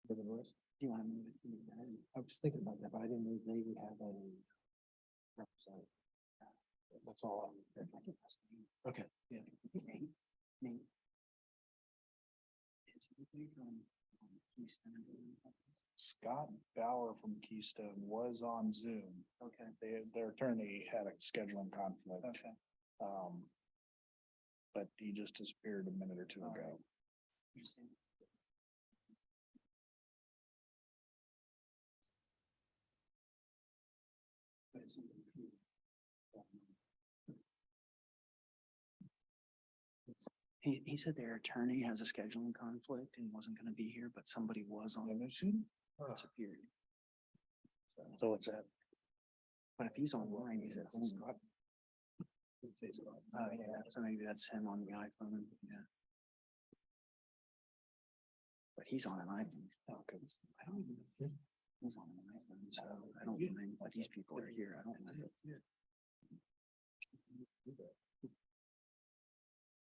Do you want to move it? I was thinking about that, but I didn't know they would have a representative. That's all I'm saying. Okay, yeah. Nate. Is anybody from Keystone? Scott Bauer from Keystone was on Zoom. Okay. Their attorney had a scheduling conflict. Okay. But he just disappeared a minute or two All ago. right. Interesting. But it's something cool. He said their attorney has a scheduling conflict and wasn't gonna be here, but somebody was on the Zoom. Disappeared. So what's that? But if he's online, he's at home. Oh, yeah, so maybe that's him on the iPhone, yeah. But he's on an iPhone. Oh, good. I don't even know. He's on an iPhone, so I don't know, but these people are here, I don't know.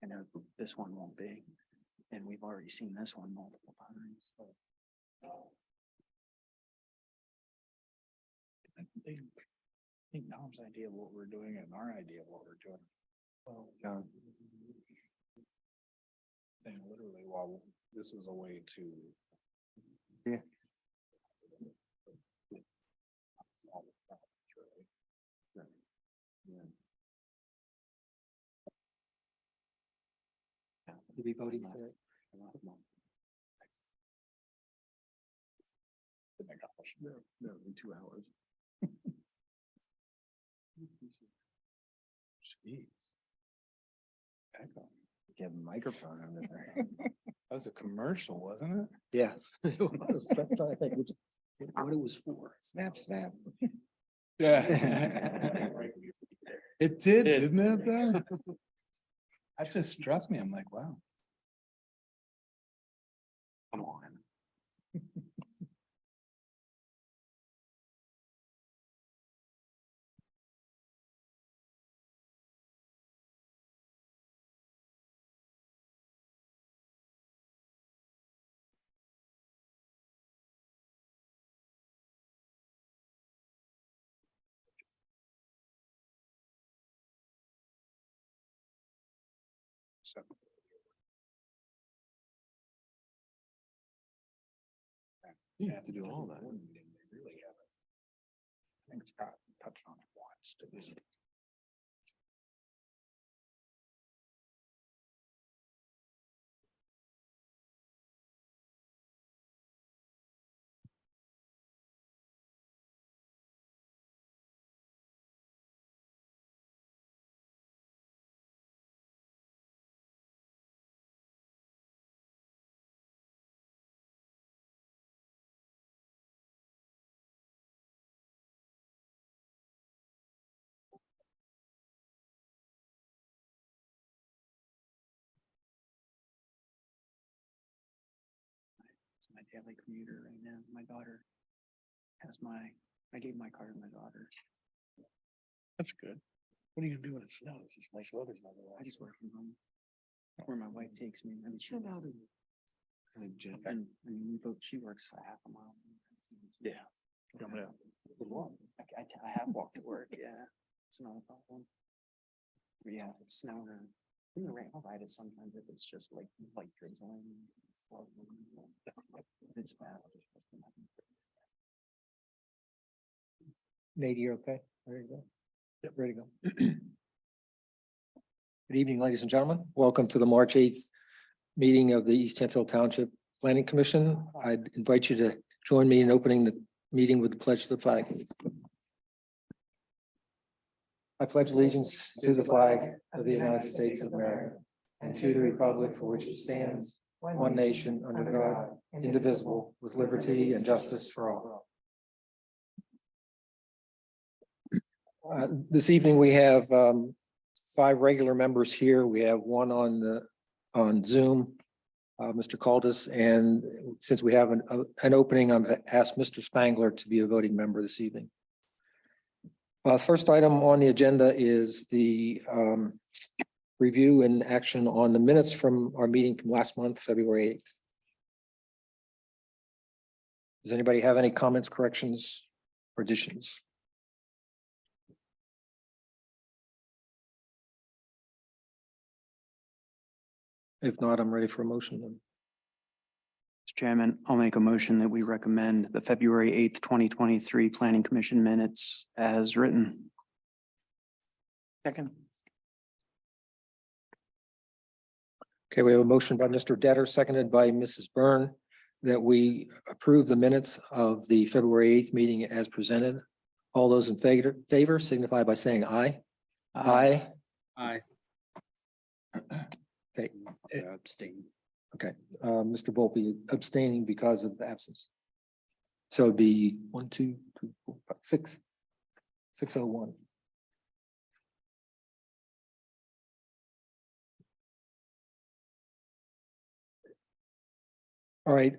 I know this one won't be, and we've already seen this one multiple times. I think Tom's idea of what we're doing and our idea of what we're doing. Well, And literally, while this is a way to. Yeah. To be voting for it. No, in 2 hours. Jeez. You have a microphone under there. That was a commercial, wasn't it? Yes. It was. I'm trying to think what it was for. Snap, snap. Yeah. It did, didn't it though? That just struck me. I'm like, wow. Come on. So. You have to do all that. They really haven't. I think Scott touched on it once. Didn't he? It's my daily commuter right now. My daughter has I gave my car to my daughter. That's good. What are you gonna do when it snows? It's nice weather's not I just work from home. Where my wife takes me. I mean, she's out in. And she works a half a mile. Yeah. I have walked to work, yeah. It's not a problem. But yeah, if it's snowing or in the rain, I'll ride it sometimes if it's just like light drizzling. It's bad. Nate, you're okay? There you go. Yep, ready to go. Good evening, ladies and gentlemen. Welcome to the March 8th meeting of the East Hempfield Township Planning Commission. I'd invite you to join me in opening the meeting with the pledge to the flag. I pledge allegiance to the flag of the United States of America and to the republic for which it stands, one nation under God, indivisible, with liberty and justice for all. This evening, we have 5 regular members here. We have one on Zoom, Mr. Caldis, and since we have an opening, I've asked Mr. Spangler to be a voting member this evening. First item on the agenda is the review and action on the minutes from our meeting from last month, February 8th. Does anybody have any comments, corrections, or additions? If not, I'm ready for a motion then. Mr. Chairman, I'll make a motion that we recommend the February 8th, 2023 Planning Commission minutes as written. Second. Okay, we have a motion by Mr. Detter, seconded by Mrs. Byrne, that we approve the minutes of the February 8th meeting as presented. All those in favor signify by saying aye. Aye. Aye. Okay, Abstain. okay. Mr. Volpe abstaining because of the absence. So it'd be 1, 2, 3, 4, 5, 6. 601. All right,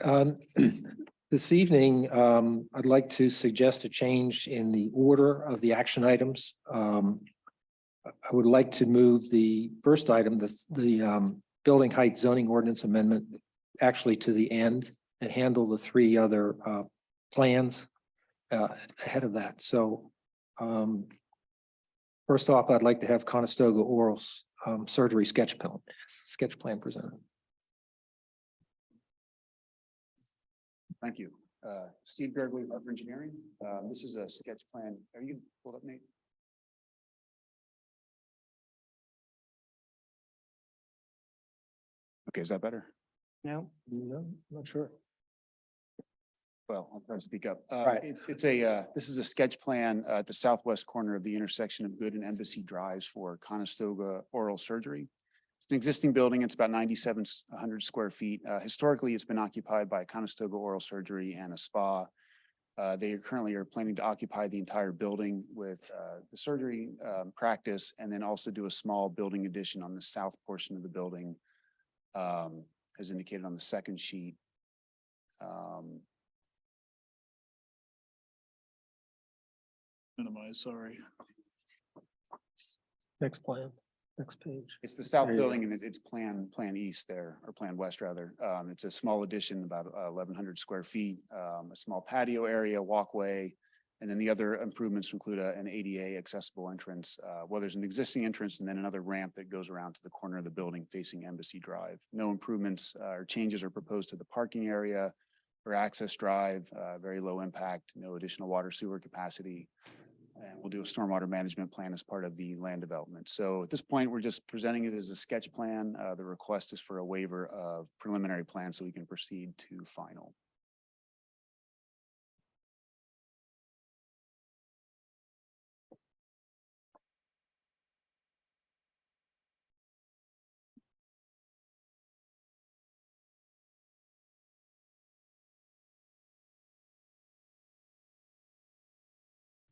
this evening, I'd like to suggest a change in the order of the action items. I would like to move the first item, the building height zoning ordinance amendment, actually to the end and handle the 3 other plans ahead of that. So first off, I'd like to have Conestoga oral surgery sketch plan presented. Thank you. Steve Gergley, Harper Engineering. This is a sketch plan. Are you pulled up, Nate? Okay, is that better? No. No, not sure. Well, I'll try to speak up. Right. This is a sketch plan at the southwest corner of the intersection of Good and Embassy Drives for Conestoga Oral Surgery. It's an existing building. It's about 9,700 square feet. Historically, it's been occupied by Conestoga Oral Surgery and a spa. They currently are planning to occupy the entire building with the surgery practice, and then also do a small building addition on the south portion of the building, as indicated on the second sheet. Minimize, sorry. Next plan, next page. It's the south There you building, and it's plan east there, or plan west rather. It's a small addition, about 1,100 square feet, a small patio area, walkway. And then the other improvements include an ADA accessible entrance. Well, there's an existing entrance and then another ramp that goes around to the corner of the building facing Embassy Drive. No improvements or changes are proposed to the parking area or access drive, very low impact, no additional water sewer capacity. And we'll do a stormwater management plan as part of the land development. So at this point, we're just presenting it as a sketch plan. The request is for a waiver of preliminary plan so we can proceed to final.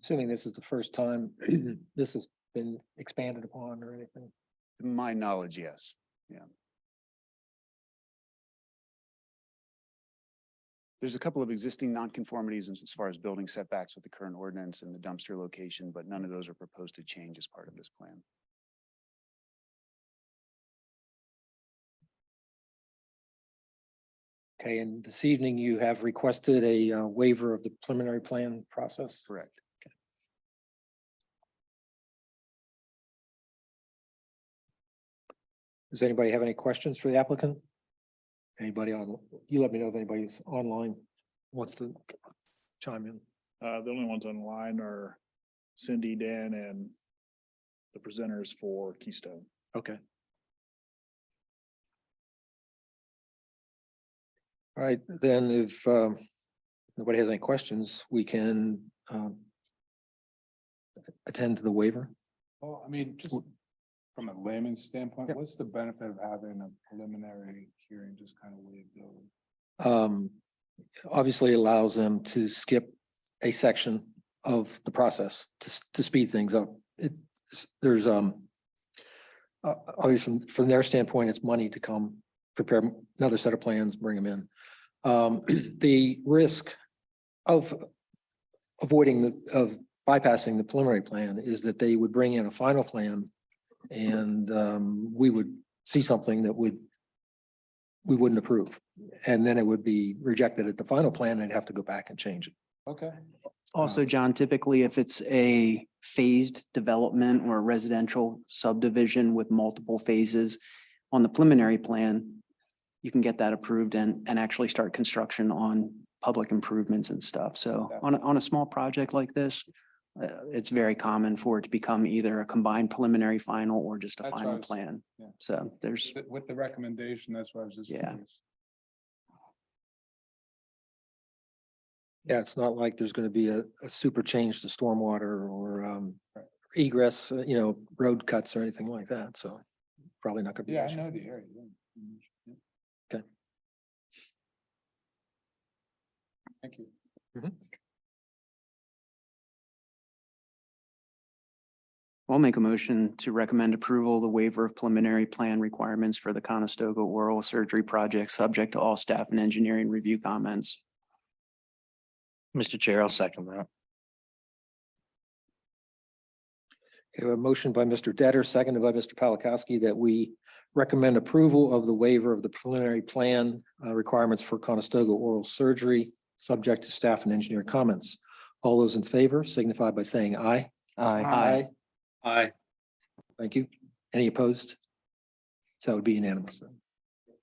Assuming this is the first time this has been expanded upon or anything. To my knowledge, yes. Yeah. There's a couple of existing nonconformities as far as building setbacks with the current ordinance and the dumpster location, but none of those are proposed to change as part of this plan. Okay, and this evening you have requested a waiver of the preliminary plan process. Correct. Does anybody have any questions for the applicant? Anybody on, you let me know if anybody's online wants to chime in. The only ones online are Cindy, Dan, and the presenters for Keystone. Okay. All right, then if nobody has any questions, we can attend to the waiver. Well, I mean, just from a layman's standpoint, Yep. what's the benefit of having a preliminary hearing just kind of waived over? Obviously allows them to skip a section of the process to speed things up. There's obviously from their standpoint, it's money to come prepare another set of plans, bring them in. The risk of bypassing the preliminary plan is that they would bring in a final plan and we would see something that would we wouldn't approve. And then it would be rejected at the final plan and I'd have to go back and change it. Okay. Also, John, typically if it's a phased development or a residential subdivision with multiple phases on the preliminary plan, you can get that approved and actually start construction on public improvements and stuff. So Yeah. on a small project like this, it's very common for it to become either a combined preliminary final or just a That's what I final was- plan. yeah. So there's, With the recommendation, that's why I was just Yeah. curious. Yeah, it's not like there's going to be a super change to stormwater or egress, road cuts or anything like that. So probably not going to be. Yeah, an I issue. know the area. Yeah. Okay. Thank you. I'll make a motion to recommend approval of the waiver of preliminary plan requirements for the Conestoga oral surgery project, subject to all staff and engineering review comments. Mr. Chair, I'll second that. Okay, a motion by Mr. Detter, seconded by Mr. Palakowski, that we recommend approval of the waiver of the preliminary plan requirements for Conestoga oral surgery, subject to staff and engineer comments. All those in favor signify by saying aye. Aye. Aye. Thank you. Any opposed? So it would be unanimous. then.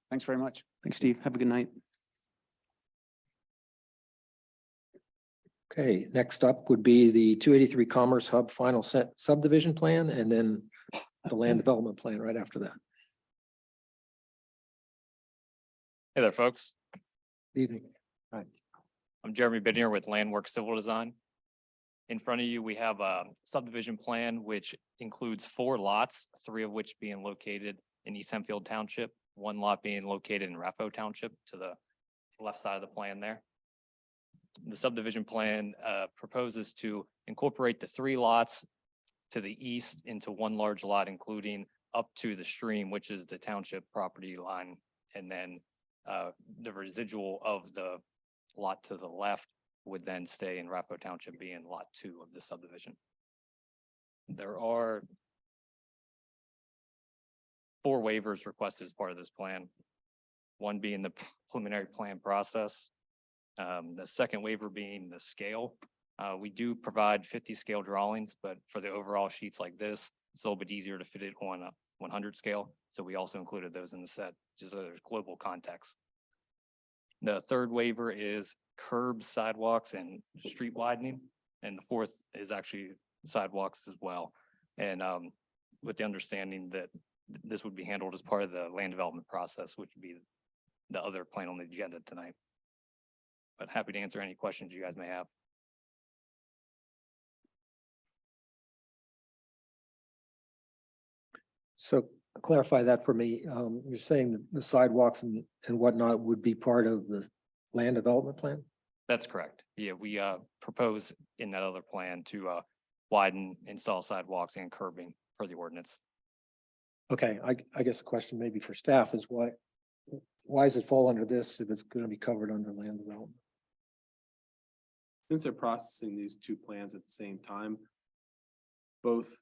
Thanks very much. Thanks, Steve. Have a good night. Okay, next up would be the 283 Commerce Hub final set subdivision plan and then the land development plan right after that. Hey there, folks. Evening. I'm Jeremy Bidnier with Landwork Civil Design. In front of you, we have a subdivision plan which includes 4 lots, 3 of which being located in East Hempfield Township, 1 lot being located in Raffo Township to the left side of the plan there. The subdivision plan proposes to incorporate the 3 lots to the east into 1 large lot, including up to the stream, which is the township property line, and then the residual of the lot to the left would then stay in Raffo Township, being lot 2 of the subdivision. There are 4 waivers requested as part of this plan. 1 being the preliminary plan process. The second waiver being the scale. We do provide 50 scale drawings, but for the overall sheets like this, it's a little bit easier to fit it on a 100 scale. So we also included those in the set, just so there's global context. The third waiver is curbs, sidewalks, and street widening. And the 4th is actually sidewalks as well. And with the understanding that this would be handled as part of the land development process, which would be the other plan on the agenda tonight. But happy to answer any questions you guys may have. So clarify that for me. You're saying that the sidewalks and whatnot would be part of the land development plan? That's correct. Yeah, we propose in that other plan to widen, install sidewalks and curbing for the ordinance. Okay, I guess the question maybe for staff is why does it fall under this if it's going to be covered under land development? Since they're processing these 2 plans at the same time, both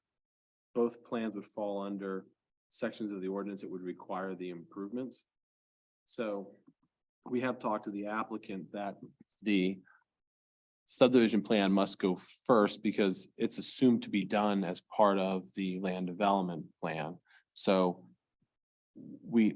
plans would fall under sections of the ordinance that would require the improvements. So we have talked to the applicant that the subdivision plan must go first because it's assumed to be done as part of the land development plan. So we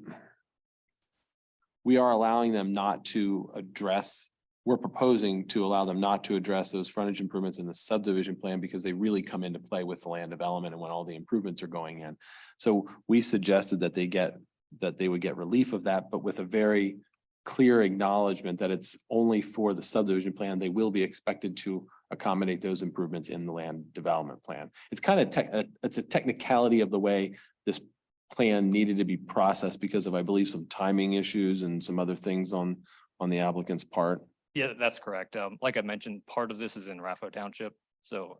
are allowing them not to address, we're proposing to allow them not to address those frontage improvements in the subdivision plan because they really come into play with the land development and when all the improvements are going in. So we suggested that they would get relief of that, but with a very clear acknowledgement that it's only for the subdivision plan. They will be expected to accommodate those improvements in the land development plan. It's kind of it's a technicality of the way this plan needed to be processed because of, I believe, some timing issues and some other things on the applicant's part. Yeah, that's correct. Like I mentioned, part of this is in Raffo Township. So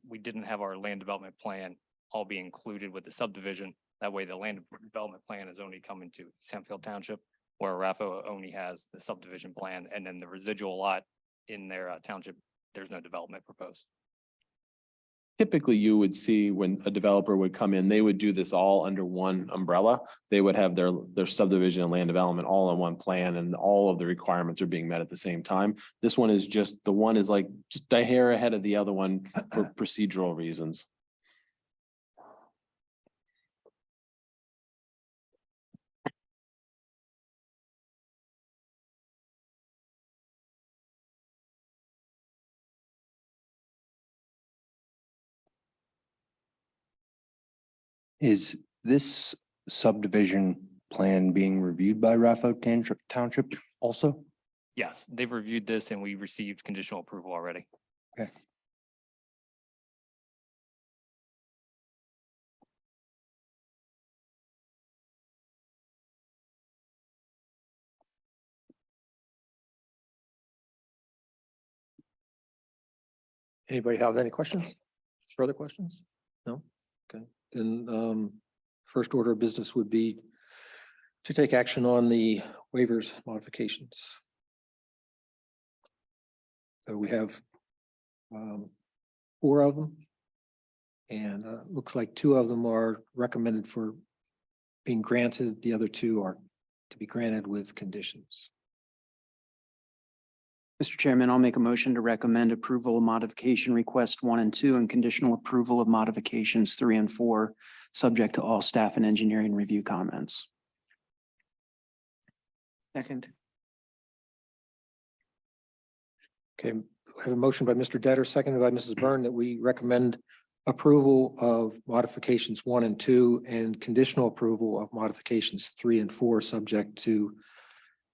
we didn't have our land development plan all be included with the subdivision. That way the land development plan is only coming to Hempfield Township, where Raffo only has the subdivision plan, and then the residual lot in their township, there's no development proposed. typically you would see when a developer would come in, they would do this all under one umbrella. They would have their subdivision and land development all on one plan and all of the requirements are being met at the same time. This one is just, the one is like just a hair ahead of the other one for procedural reasons. Is this subdivision plan being reviewed by Hempfield Township also? Yes, they've reviewed this and we received conditional approval already. Okay. Anybody have any questions? Further questions? No? Okay, then first order of business would be to take action on the waivers modifications. So we have 4 of them. And looks like 2 of them are recommended for being granted. The other 2 are to be granted with conditions. Mr. Chairman, I'll make a motion to recommend approval of modification request 1 and 2 and conditional approval of modifications 3 and 4, subject to all staff and engineering review comments. Second. Okay, I have a motion by Mr. Detter, seconded by Mrs. Byrne, that we recommend approval of modifications 1 and 2 and conditional approval of modifications 3 and 4, subject to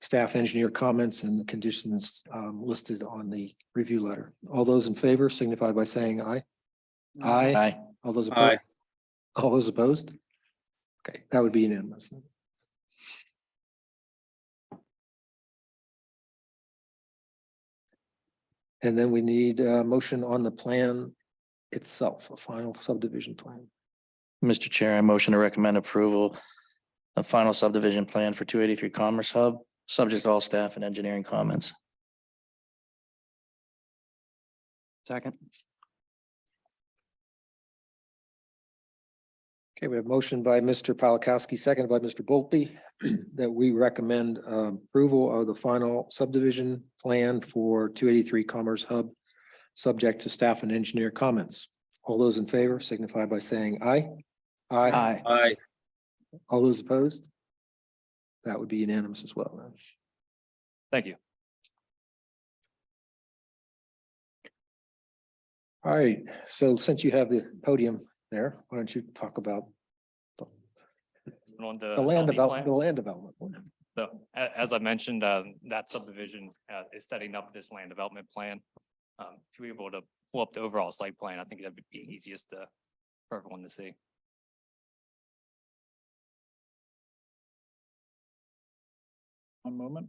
staff engineer comments and the conditions listed on the review letter. All those in favor signify by saying aye. Aye. All those opposed? All those opposed? Okay, that would be unanimous. And then we need a motion on the plan itself, a final subdivision plan. Mr. Chair, I motion to recommend approval of final subdivision plan for 283 Commerce Hub, subject to all staff and engineering comments. Second. Okay, we have motion by Mr. Polakowski, seconded by Mr. Volpe, that we recommend approval of the final subdivision plan for 283 Commerce Hub, subject to staff and engineer comments. All those in favor signify by saying aye. Aye. Aye. All those opposed? That would be unanimous as well. Thank you. All right, so since you have the podium there, why don't you talk about On the land LD development, plan. the land development. So as I mentioned, that subdivision is setting up this land development plan. If you're able to pull up the overall site plan, I think that'd be easiest for everyone to see. One moment.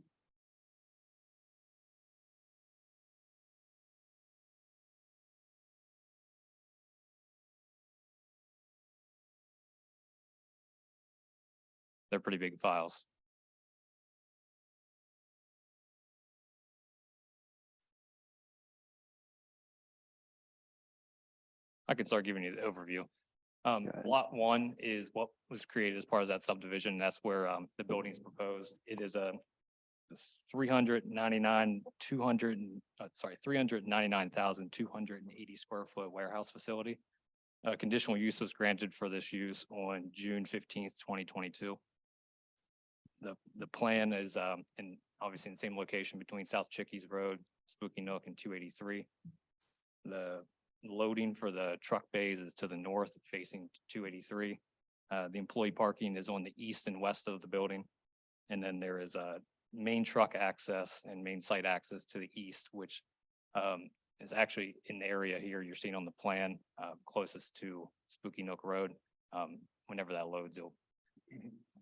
They're pretty big files. I can start giving you the overview. Lot 1 is what was created as part of that subdivision. That's where the building is proposed. It is a 399,280 square foot warehouse facility. Conditional use was granted for this use on June 15th, 2022. The plan is in obviously in the same location between South Chickies Road, Spooky Nook, and 283. The loading for the truck bays is to the north facing 283. The employee parking is on the east and west of the building. And then there is a main truck access and main site access to the east, which is actually in the area here you're seeing on the plan closest to Spooky Nook Road. Whenever that loads, it'll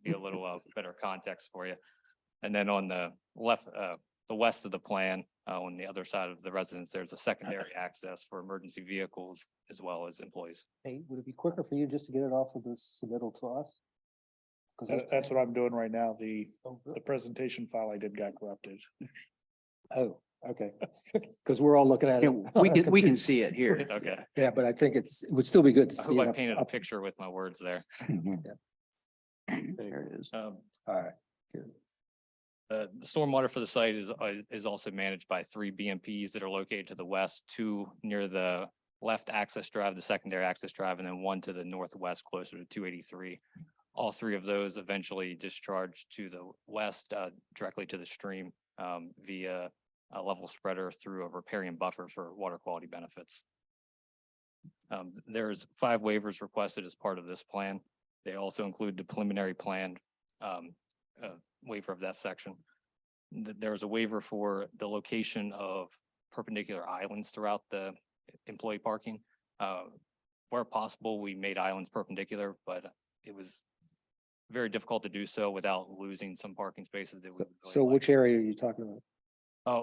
be a little better context for you. And then on the left, the west of the plan, on the other side of the residence, there's a secondary access for emergency vehicles as well as employees. Hey, would it be quicker for you just to get it off of the submittal to us? That's what I'm doing right now. The presentation file I did got corrupted. Oh, Okay, because we're all looking at Yeah, it. we can see it here. Okay. Yeah, but I think it would still be good to I see. hope I it up- painted a up- picture with my words there. There it is. All right. Good. The stormwater for the site is also managed by 3 BMPs that are located to the west, 2 near the left access drive, the secondary access drive, and then 1 to the northwest closer to 283. All 3 of those eventually discharge to the west, directly to the stream, via a level spreader through a riparian buffer for water quality benefits. There's 5 waivers requested as part of this plan. They also include the preliminary plan, waiver of that section. There was a waiver for the location of perpendicular islands throughout the employee parking. Where possible, we made islands perpendicular, but it was very difficult to do so without losing some parking spaces that we. would really So like. which area are you talking about?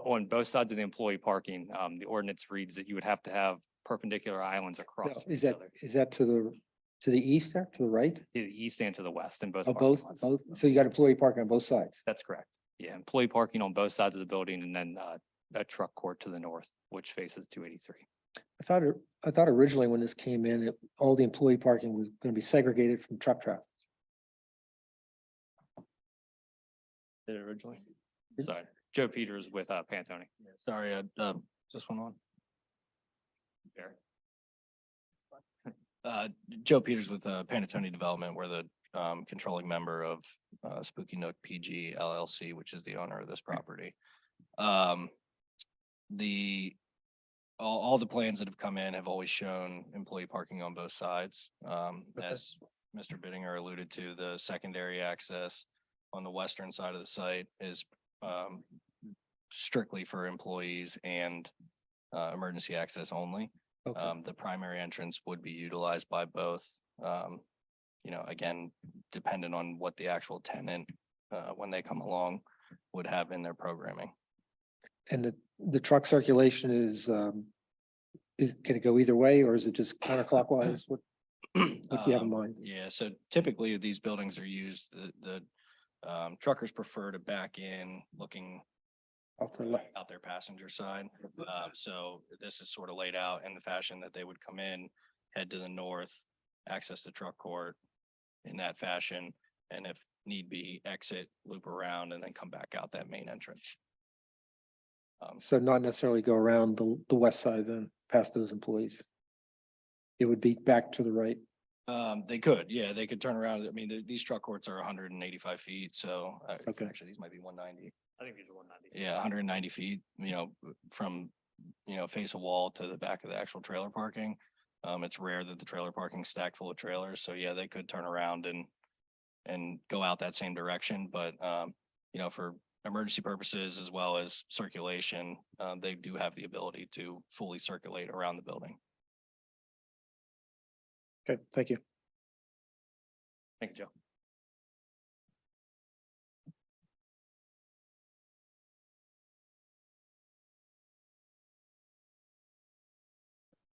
On both sides of the employee parking, the ordinance reads that you would have to have perpendicular islands No, across. Is each that, other, is that to the east there, to the right? To the east and to the west in both. Oh, parking both, lots. both. So you got employee parking on both sides? That's correct. Yeah, employee parking on both sides of the building and then a truck court to the north, which faces 283. I thought originally when this came in, all the employee parking was going to be segregated from truck traffic. Did it originally? Sorry, Joe Peters with Pantone. Sorry, just one on. There. Joe Peters with Pantone Development. We're the controlling member of Spooky Nook PG LLC, which is the owner of this property. All the plans that have come in have always shown employee parking on both sides. As Mr. Bittinger alluded to, the secondary access on the western side of the site is strictly for employees and emergency access only. Okay. The primary entrance would be utilized by both. Again, dependent on what the actual tenant, when they come along, would have in their programming. And the truck circulation can it go either way or is it just counterclockwise? What do you have in mind? Yeah, so typically these buildings are used, the truckers prefer to back in looking Off to the left. out their passenger side. So this is sort of laid out in the fashion that they would come in, head to the north, access the truck court in that fashion, and if need be, exit, loop around, and then come back out that main entrance. So not necessarily go around the west side then, past those employees. It would be back to the right. They could, yeah, they could turn around. I mean, these truck courts are 185 feet, so Okay. actually, these might be 190. I think these are 190. Yeah, 190 feet, from, face of wall to the back of the actual trailer parking. It's rare that the trailer parking is stacked full of trailers, so yeah, they could turn around and go out that same direction, but, for emergency purposes as well as circulation, they do have the ability to fully circulate around the building. Okay, thank you. Thank you, Joe.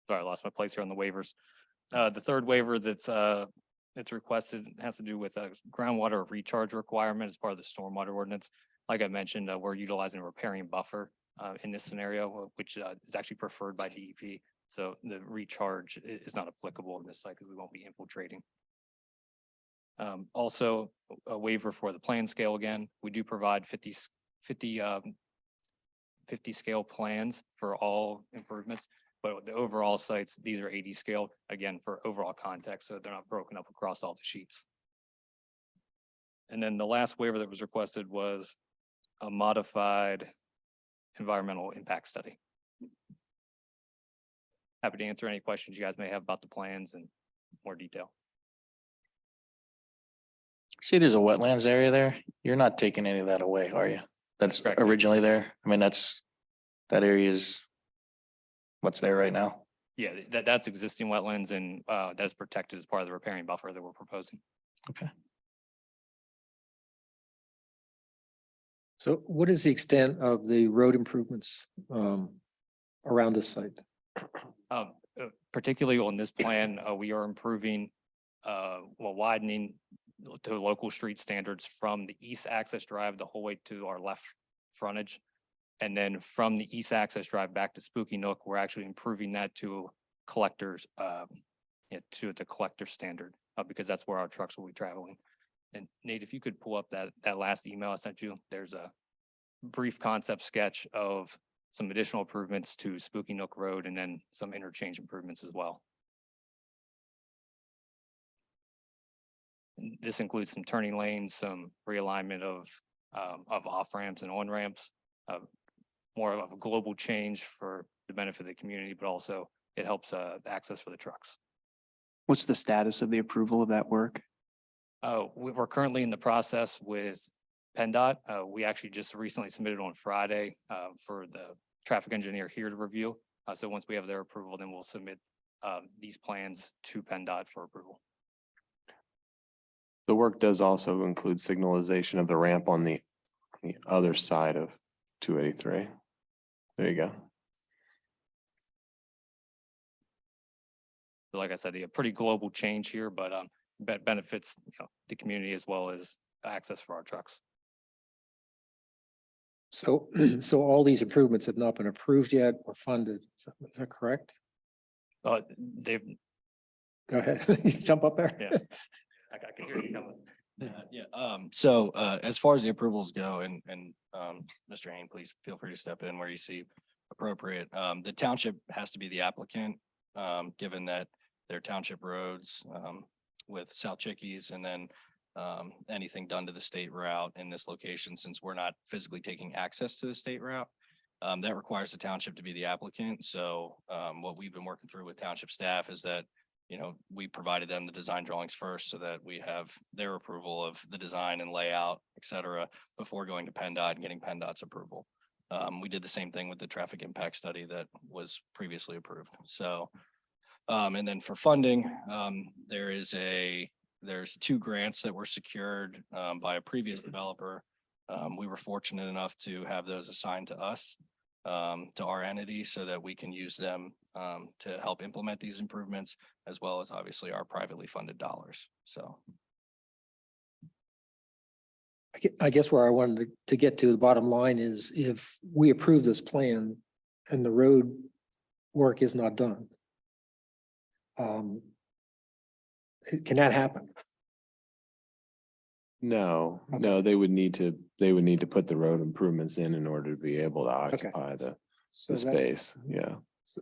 Sorry, I lost my place here on the waivers. The third waiver it's requested has to do with a groundwater recharge requirement as part of the stormwater ordinance. Like I mentioned, we're utilizing a riparian buffer in this scenario, which is actually preferred by DEP. So the recharge is not applicable in this site because we won't be infiltrating. Also a waiver for the plan scale again. We do provide 50 scale plans for all improvements, but the overall sites, these are 80 scale, again, for overall context, so they're not broken up across all the sheets. And then the last waiver that was requested was a modified environmental impact study. Happy to answer any questions you guys may have about the plans in more detail. See, there's a wetlands area there. You're not taking any of that away, are you? That's Correct. originally there. I mean, that area is what's there right now. Yeah, that's existing wetlands and that's protected as part of the riparian buffer that we're proposing. Okay. So what is the extent of the road improvements around this site? Particularly on this plan, we are improving, widening to local street standards from the east access drive the whole way to our left frontage. And then from the east access drive back to Spooky Nook, we're actually improving that to collectors, to the collector standard, because that's where our trucks will be traveling. And Nate, if you could pull up that last email I sent you, there's a brief concept sketch of some additional improvements to Spooky Nook Road and then some interchange improvements as well. And this includes some turning lanes, some realignment of off ramps and on ramps, more of a global change for the benefit of the community, but also it helps access for the trucks. What's the status of the approval of that work? We're currently in the process with PennDOT. We actually just recently submitted on Friday for the traffic engineer here to review. So once we have their approval, then we'll submit these plans to PennDOT for approval. The work does also include signalization of the ramp on the other side of 283. There you go. So like I said, a pretty global change here, but benefits the community as well as access for our trucks. So, so all these improvements have not been approved yet or funded. Is that correct? They've, Go ahead. Jump up there. Yeah. I can hear you coming. So as far as the approvals go, and Mr. Hain, please feel free to step in where you see appropriate. The township has to be the applicant, given that their township roads with South Chickies and then anything done to the state route in this location, since we're not physically taking access to the state route. That requires the township to be the applicant. So what we've been working through with township staff is that, we provided them the design drawings first so that we have their approval of the design and layout, et cetera, before going to PennDOT and getting PennDOT's approval. We did the same thing with the traffic impact study that was previously approved. So, and then for funding, there's 2 grants that were secured by a previous developer. We were fortunate enough to have those assigned to us, to our entity, so that we can use them to help implement these improvements, as well as obviously our privately funded dollars. So. I guess where I wanted to get to the bottom line is if we approve this plan and the road work is not done. Can that happen? No, Okay. no, they would need to put the road improvements in order to be able to occupy the So that, space. Yeah.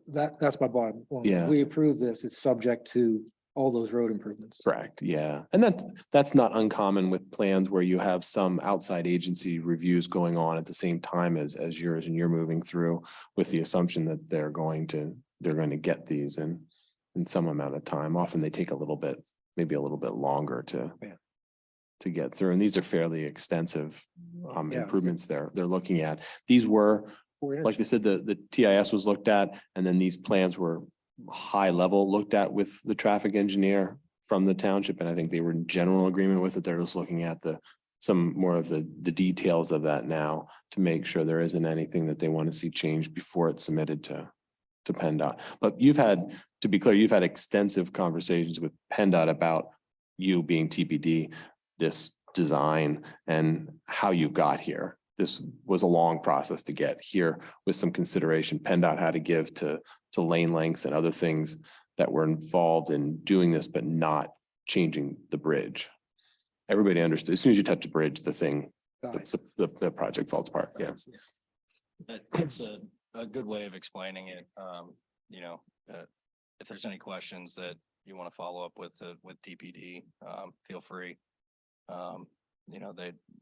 that's my bottom line. Yeah. If we approve this, it's subject to all those road improvements. Correct, yeah. And that's not uncommon with plans where you have some outside agency reviews going on at the same time as yours, and you're moving through with the assumption that they're going to get these in some amount of time. Often they take maybe a little bit longer to get through. And these are fairly extensive improvements they're looking at. These were, like they said, the TIS was looked at, and then these plans were high level looked at with the traffic engineer from the township. And I think they were in general agreement with it. They're just looking at some more of the details of that now to make sure there isn't anything that they want to see changed before it's submitted to PennDOT. But to be clear, you've had extensive conversations with PennDOT about you being TPD, this design and how you got here. This was a long process to get here with some consideration PennDOT had to give to lane lengths and other things that were involved in doing this, but not changing the bridge. Everybody understood. As soon as you touch the bridge, the project falls apart. Yeah. It's a good way of explaining it. If there's any questions that you want to follow up with DPD, feel free.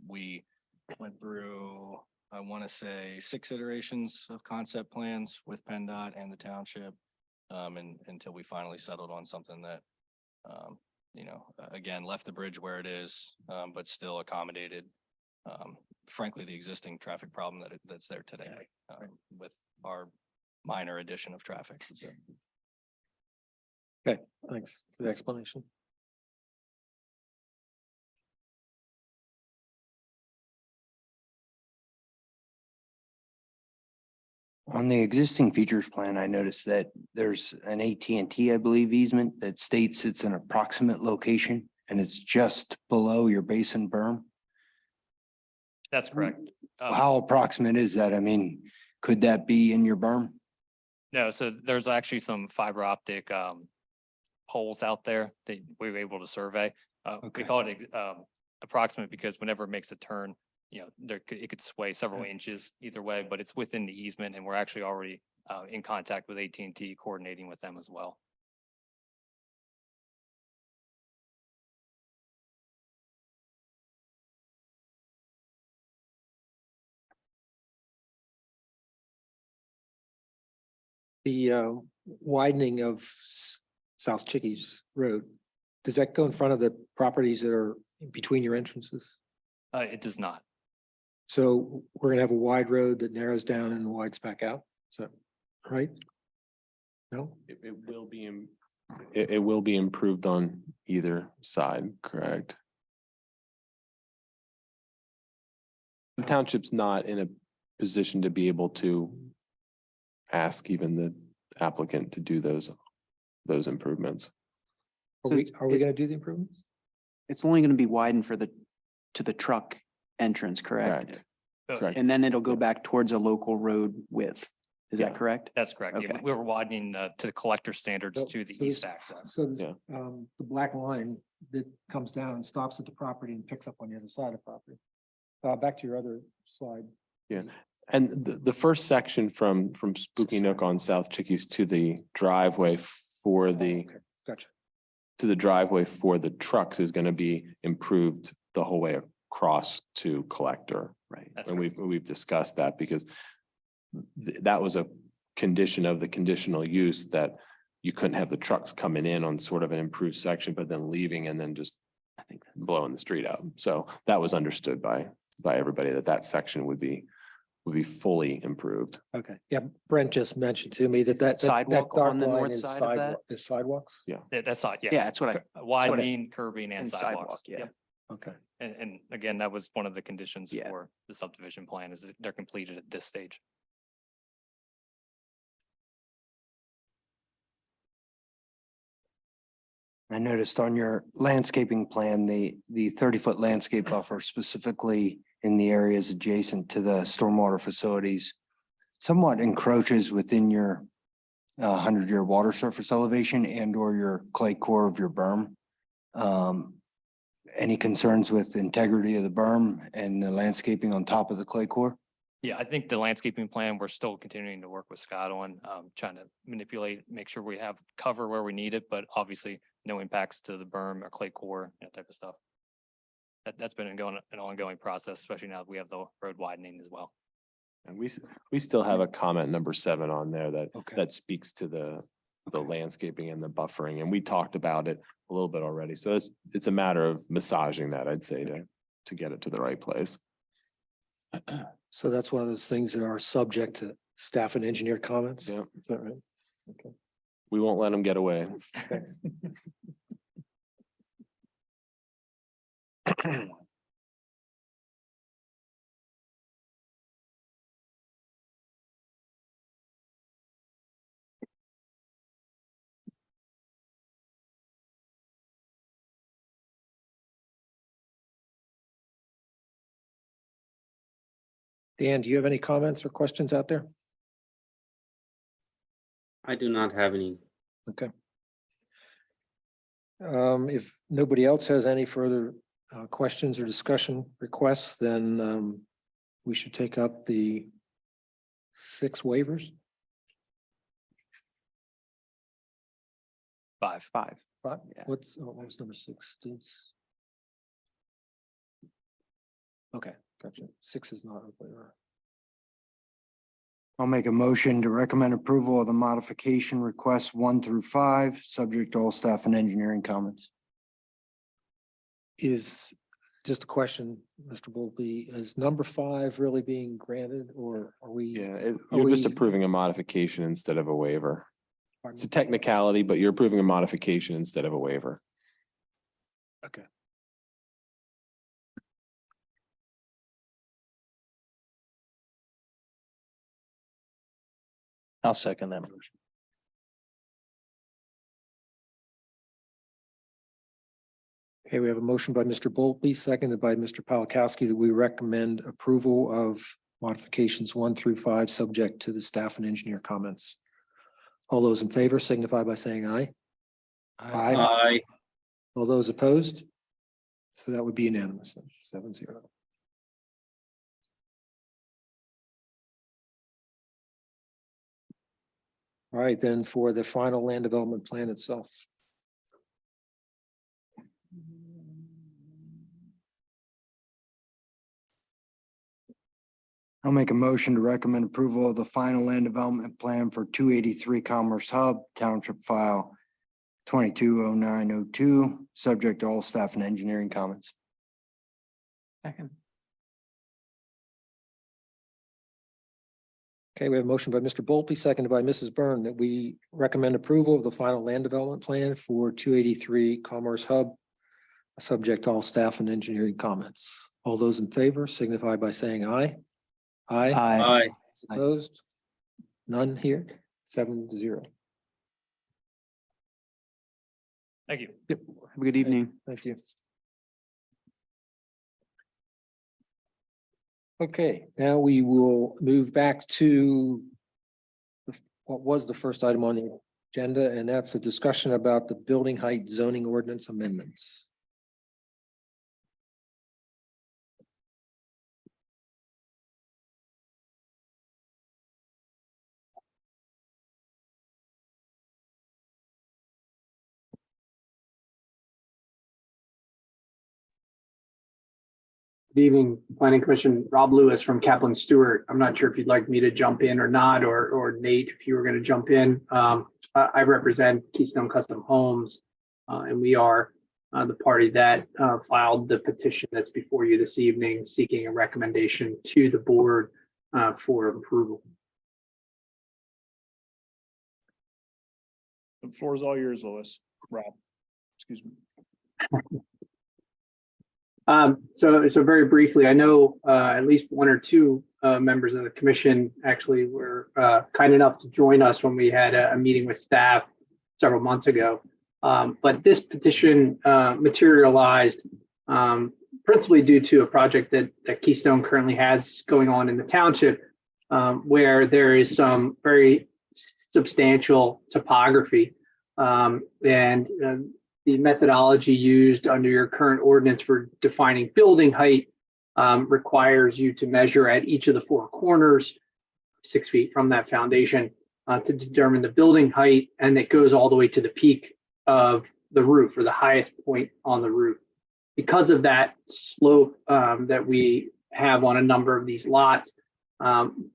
We went through, I want to say 6 iterations of concept plans with PennDOT and the township. And until we finally settled on something that, again, left the bridge where it is, but still accommodated, frankly, the existing traffic problem that's there today, with our minor addition of traffic. So. Okay, thanks for the explanation. On the existing features plan, I noticed that there's an AT&T, I believe, easement that states it's an approximate location and it's just below your basin berm. That's correct. How approximate is that? I mean, Could that be in your berm? No, so there's actually some fiber optic poles out there that we were able to survey. We Okay. call it approximate because whenever it makes a turn, you know, it could sway several inches either way, but it's within the easement and we're actually already in contact with AT&T, coordinating with them as well. The widening of South Chickies Road, does that go in front of the properties that are in between your entrances? It does not. So we're gonna have a wide road that narrows down and wides back out, is that right? No? It will be, it will be improved on either side, correct? The township's not in a position to be able to ask even the applicant to do those improvements. Are So we, it's- are we gonna do the improvements? It's only going to be widened for to the truck entrance, correct? Correct. So Correct. And then it'll go back towards a local road width. Is that Yeah. correct? That's correct. Yeah, Okay. we were widening to the collector standards So- to the so east this- access. So this, Yeah. the black line that comes down and stops at the property and picks up on the other side of the property. Back to your other slide. Yeah. And the first section from Spooky Nook on South Chickies to the driveway for the, Okay, gotcha. to the driveway for the trucks is gonna be improved the whole way across to collector. Right. That's And correct. we've discussed that because that was a condition of the conditional use that you couldn't have the trucks coming in on sort of an improved section, but then leaving and then just I think that's blowing the street out. So that was understood by everybody that section would be fully improved. Okay, yeah, Brent just mentioned to me that Sidewalk dark on the line north is side of that? sidewalk, is sidewalks? That's not, yes. Yeah, that's what Widening, curbing and and sidewalks. sidewalk, yeah. Yep. Okay. And again, that was one of the conditions Yeah. for the subdivision plan is that they're completed at this stage. I noticed on your landscaping plan, the 30-foot landscape buffer specifically in the areas adjacent to the stormwater facilities somewhat encroaches within your 100-year water surface elevation and or your clay core of your berm. Any concerns with integrity of the berm and the landscaping on top of the clay core? Yeah, I think the landscaping plan, we're still continuing to work with Scott on, trying to manipulate, make sure we have cover where we need it, but obviously no impacts to the berm or clay core, that type of stuff. That's been an ongoing process, especially now that we have the road widening as well. And we still have a comment number 7 on there Okay. that speaks to the landscaping and the buffering, and we talked about it a little bit already. So it's a matter of massaging that, I'd say, to get it to the right place. So that's one of those things that are subject to staff and engineer comments? Yeah. Is that right? Okay. We won't let them get away. Dan, do you have any comments or questions out there? I do not have any. Okay. If nobody else has any further questions or discussion requests, then we should take up the 6 waivers. 5. 5. Five? Yeah. What was number 6? Okay, gotcha. 6 is not a waiver. I'll make a motion to recommend approval of the modification requests 1 through 5, subject to all staff and engineering comments. Is just a question, Mr. Bowlby, is number 5 really being granted or are we? Yeah, you're just we- approving a modification instead of a waiver. Pardon It's a me? technicality, but you're approving a modification instead of a waiver. Okay. I'll second that motion. Okay, we have a motion by Mr. Bowlby, seconded by Mr. Polakowski that we recommend approval of modifications 1 through 5, subject to the staff and engineer comments. All those in favor signify by saying aye. Aye. All those opposed? So that would be unanimous then, 7-0. All right, then for the final land development plan itself. I'll make a motion to recommend approval of the final land development plan for 283 Commerce Hub Township File 220902, subject to all staff and engineering comments. Second. Okay, we have a motion by Mr. Volpe, seconded by Mrs. Byrne, that we recommend approval of the final land development plan for 283 Commerce Hub, subject to all staff and engineering comments. All those in favor signify by saying aye. Aye. Aye. Opposed? None here, 7-0. Thank you. Yep. Have a good evening. Thank you. Okay, now we will move back to what was the first item on the agenda, and that's a discussion about the building height zoning ordinance amendments. Good evening, Planning Commission. Rob Lewis from Kaplan Stewart. I'm not sure if you'd like me to jump in or not, or Nate, if you were going to jump in. I represent Keystone Custom Homes, and we are the party that filed the petition that's before you this evening, seeking a recommendation to the board for approval. The floor is all yours, Lois. Rob, excuse me. So very briefly, I know at least one or two members of the commission actually were kind enough to join us when we had a meeting with staff several months ago. But this petition materialized principally due to a project that Keystone currently has going on in the township, where there is some very substantial topography and the methodology used under your current ordinance for defining building height requires you to measure at each of the four corners, 6 feet from that foundation, to determine the building height, and it goes all the way to the peak of the roof or the highest point on the roof. Because of that slope that we have on a number of these lots,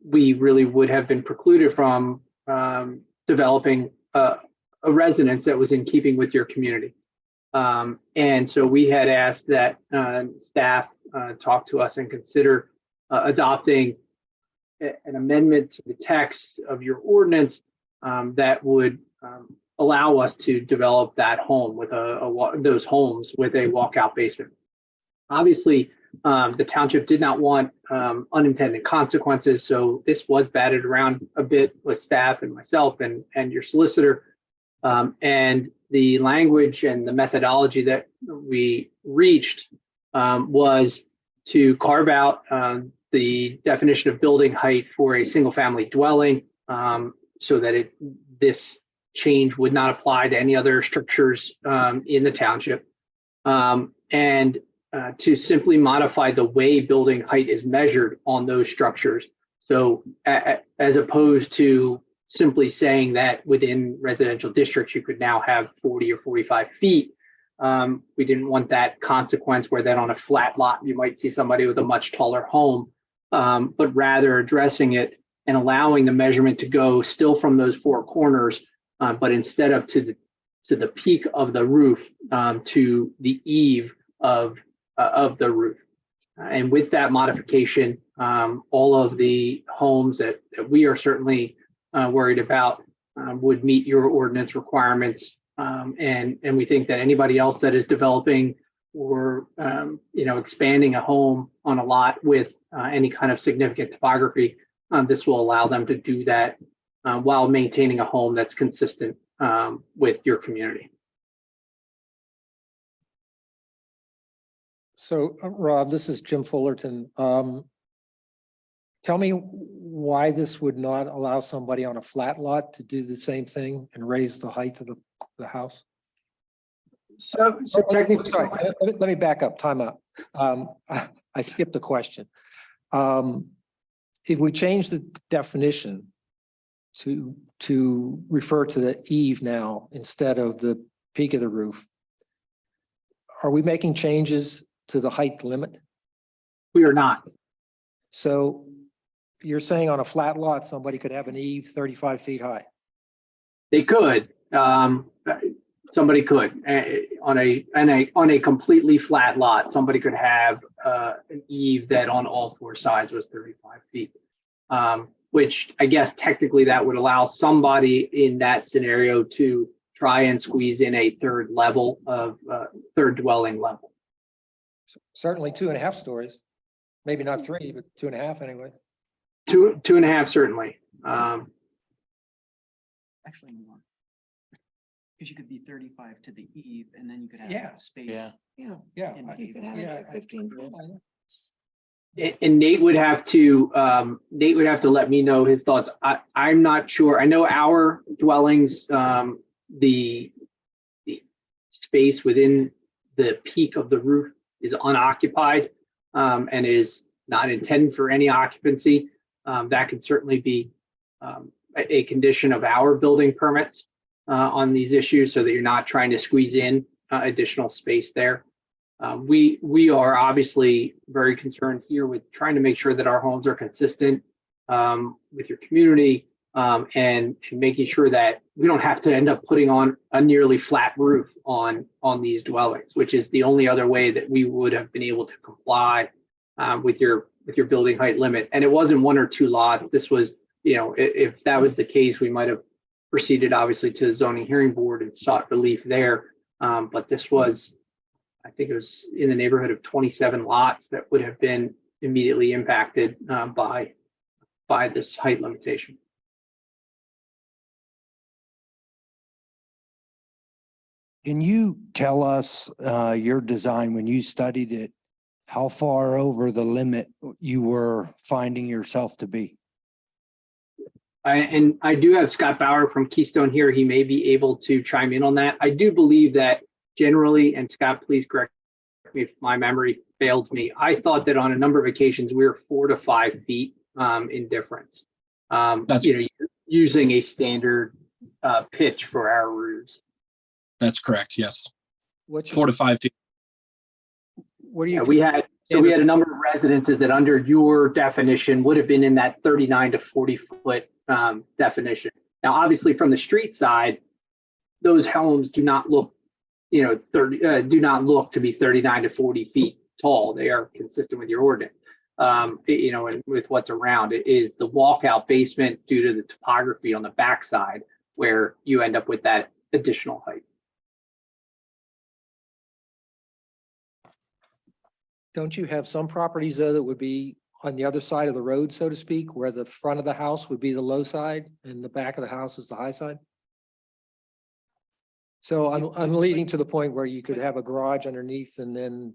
we really would have been precluded from developing a residence that was in keeping with your community. And so we had asked that staff talk to us and consider adopting an amendment to the text of your ordinance that would allow us to develop that home with those homes with a walkout basement. Obviously, the township did not want unintended consequences, so this was batted around a bit with staff and myself and your solicitor. And the language and the methodology that we reached was to carve out the definition of building height for a single family dwelling so that this change would not apply to any other structures in the township, and to simply modify the way building height is measured on those structures. So as opposed to simply saying that within residential districts, you could now have 40 or 45 feet. We didn't want that consequence where then on a flat lot, you might see somebody with a much taller home, but rather addressing it and allowing the measurement to go still from those four corners, but instead of to the peak of the roof, to the eave of the roof. And with that modification, all of the homes that we are certainly worried about would meet your ordinance requirements. And we think that anybody else that is developing or expanding a home on a lot with any kind of significant topography, this will allow them to do that while maintaining a home that's consistent with your community. So Rob, this is Jim Fullerton. tell me why this would not allow somebody on a flat lot to do the same thing and raise the height of the house? So technically. Sorry, let me back up, time out. I skipped a question. If we change the definition to refer to the eave now instead of the peak of the roof, are we making changes to the height limit? We are not. So you're saying on a flat lot, somebody could have an eave 35 feet high? They could, somebody could, on a completely flat lot, somebody could have an eave that on all four sides was 35 feet. Which I guess technically that would allow somebody in that scenario to try and squeeze in a third level of third dwelling level. Certainly 2.5 stories, maybe not 3, but 2.5 anyway. Two and a half, certainly. Actually more. Because you could be 35 to the eve and then you could Yeah. have space. Yeah. Yeah. in the You could have it at 15 feet. And Nate would have to let me know his thoughts. I'm not sure. I know our dwellings, the space within the peak of the roof is unoccupied and is not intended for any occupancy. That could certainly be a condition of our building permits on these issues so that you're not trying to squeeze in additional space there. We are obviously very concerned here with trying to make sure that our homes are consistent with your community and making sure that we don't have to end up putting on a nearly flat roof on these dwellings, which is the only other way that we would have been able to comply with your building height limit. And it wasn't 1 or 2 lots. This was, if that was the case, we might have proceeded obviously to the zoning hearing board and sought relief there. But this was, I think it was in the neighborhood of 27 lots that would have been immediately impacted by this height limitation. Can you tell us your design, when you studied it, how far over the limit you were finding yourself to be? And I do have Scott Bauer from Keystone here. He may be able to chime in on that. I do believe that generally, and Scott, please correct me if my memory fails me, I thought that on a number of occasions we were 4 to 5 feet in difference. Using a standard pitch for our roofs. That's correct. Yes. What's 4 to 5 feet. What do you? We had a number of residences that under your definition would have been in that 39 to 40 foot definition. Now, obviously from the street side, those homes do not look, do not look to be 39 to 40 feet tall. They are consistent with your ordinance, and with what's around. It is the walkout basement due to the topography on the backside where you end up with that additional height. Don't you have some properties though that would be on the other side of the road, so to speak, where the front of the house would be the low side and the back of the house is the high side? So I'm leading to the point where you could have a garage underneath and then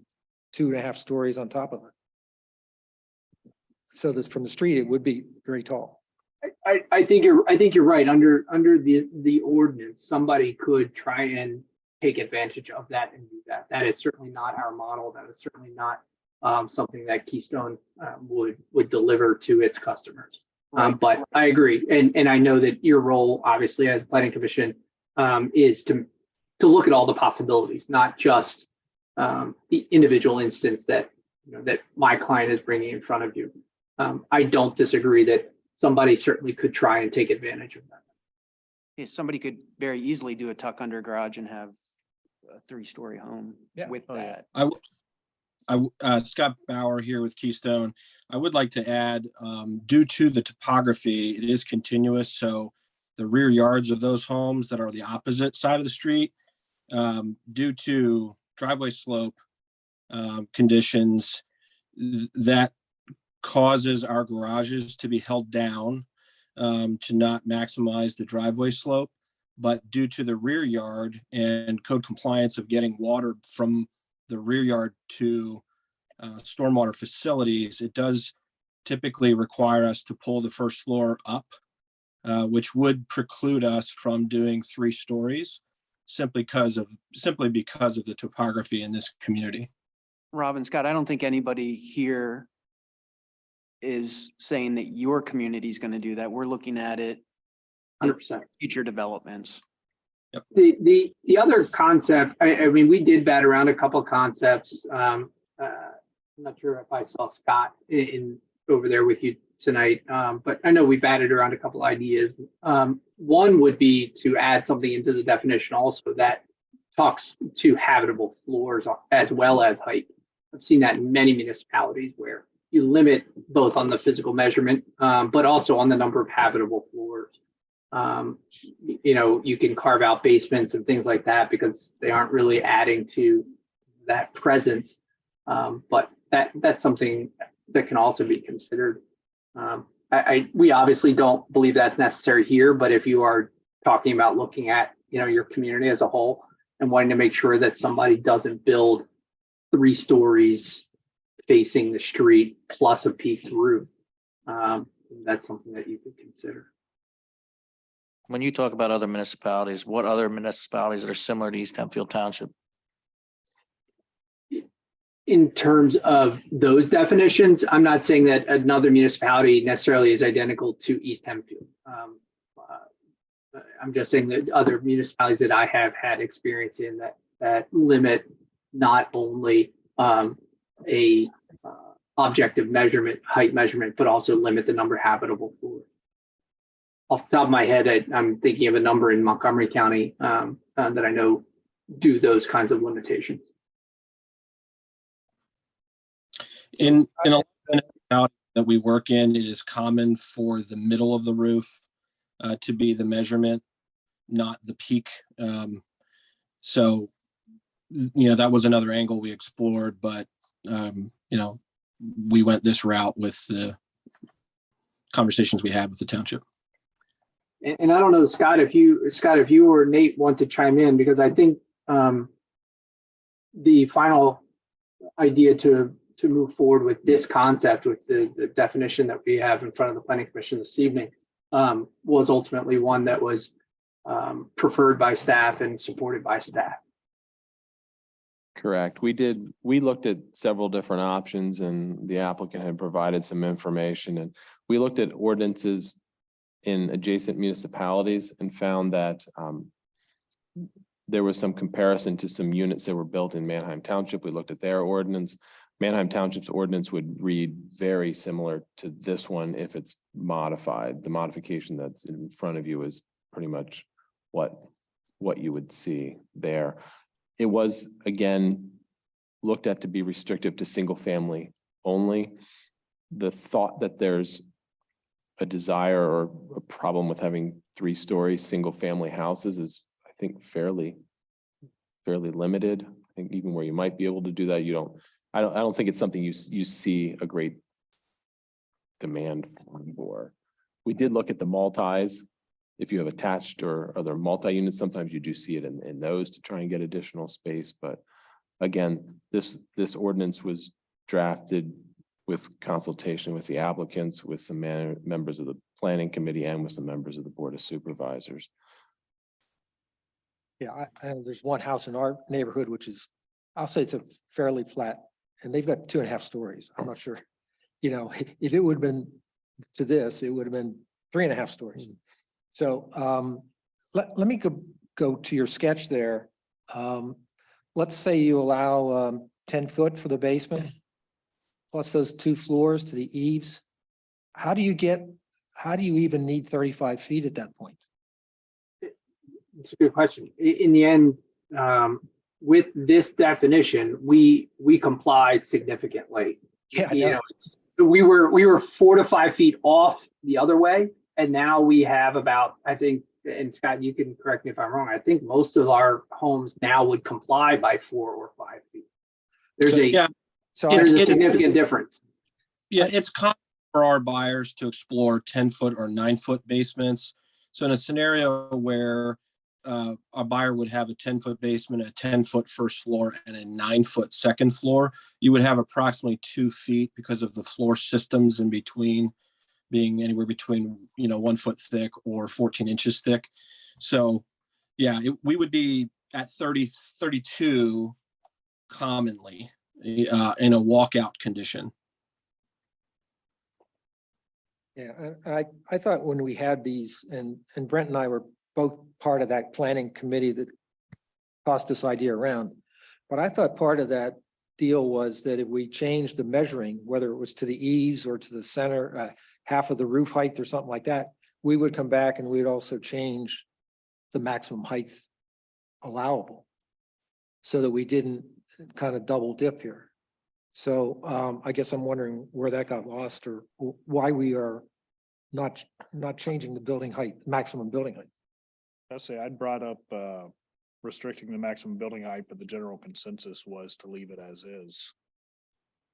2.5 stories on top of it. So that from the street, it would be very tall. I think you're right. Under the ordinance, somebody could try and take advantage of that and do that. That is certainly not our model. That is certainly not something that Keystone would deliver to its customers. But I agree, and I know that your role, obviously, as planning commission, is to look at all the possibilities, not just the individual instance that that my client is bringing in front of you. I don't disagree that somebody certainly could try and take advantage of that. Yeah, somebody could very easily do a tuck under garage and have a 3-story home with that. Scott Bauer here with Keystone. I would like to add, due to the topography, it is continuous. So the rear yards of those homes that are the opposite side of the street, due to driveway slope conditions, that causes our garages to be held down to not maximize the driveway slope. But due to the rear yard and code compliance of getting water from the rear yard to stormwater facilities, it does typically require us to pull the first floor up, which would preclude us from doing 3 stories simply because of the topography in this community. Rob and Scott, I don't think anybody here is saying that your community is going to do that. We're looking at it 100%. future developments. The other concept, I mean, we did bat around a couple of concepts. I'm not sure if I saw Scott in over there with you tonight, but I know we batted around a couple ideas. One would be to add something into the definition also that talks to habitable floors as well as height. I've seen that in many municipalities where you limit both on the physical measurement, but also on the number of habitable floors. You know, you can carve out basements and things like that because they aren't really adding to that presence. But that's something that can also be considered. We obviously don't believe that's necessary here, but if you are talking about looking at, you know, your community as a whole and wanting to make sure that somebody doesn't build 3 stories facing the street plus a peaked roof, that's something that you could consider. When you talk about other municipalities, what other municipalities that are similar to East Hempfield Township? In terms of those definitions, I'm not saying that another municipality necessarily is identical to East Hempfield. I'm just saying that other municipalities that I have had experience in that limit not only a objective measurement, height measurement, but also limit the number of habitable floors. Off the top of my head, I'm thinking of a number in Montgomery County that I know do those kinds of limitations. In a lot of municipalities that we work in, it is common for the middle of the roof to be the measurement, not the peak. So, you know, that was another angle we explored, but, you know, we went this route with the conversations we had with the township. And I don't know, Scott, if you or Nate want to chime in, because I think the final idea to move forward with this concept, with the definition that we have in front of the Planning Commission this evening, was ultimately one that was preferred by staff and supported by staff. Correct. We looked at several different options and the applicant had provided some information, and we looked at ordinances in adjacent municipalities and found that there was some comparison to some units that were built in Manheim Township. We looked at their ordinance. Manheim Township's ordinance would read very similar to this one if it's modified. The modification that's in front of you is pretty much what you would see there. It was, again, looked at to be restrictive to single family only. The thought that there's a desire or a problem with having 3-story single family houses is, I think, fairly limited. I think even where you might be able to do that, I don't think it's something you see a great demand for. We did look at the multis. If you have attached or other multi-units, sometimes you do see it in those to try and get additional space. But again, this ordinance was drafted with consultation with the applicants, with some members of the planning committee, and with some members of the board of supervisors. Yeah, there's one house in our neighborhood, which is, I'll say it's a fairly flat, and they've got 2.5 stories. I'm not sure, you know, if it would have been to this, it would have been 3.5 stories. So let me go to your sketch there. Let's say you allow 10 foot for the basement, plus those 2 floors to the eaves. How do you even need 35 feet at that point? It's a good question. In the end, with this definition, we comply significantly. Yeah, you know, we were 4 to 5 feet off the other way, and now we have about, I think, and Scott, you can correct me if I'm wrong, I think most of our homes now would comply by 4 or 5 feet. There's a significant difference. Yeah, it's common for our buyers to explore 10-foot or 9-foot basements. So in a scenario where a buyer would have a 10-foot basement, a 10-foot first floor, and a 9-foot second floor. You would have approximately 2 feet because of the floor systems in between being anywhere between, 1 foot thick or 14 inches thick. So, yeah, we would be at 32 commonly in a walkout condition. Yeah, I thought when we had these, and Brent and I were both part of that planning committee that tossed this idea around. But I thought part of that deal was that if we changed the measuring, whether it was to the eaves or to the center, half of the roof height or something like that, we would come back and we'd also change the maximum height allowable, so that we didn't kind of double dip here. So I guess I'm wondering where that got lost, or why we are not changing the building height, maximum building height. I say I'd brought up restricting the maximum building height, but the general consensus was to leave it as is.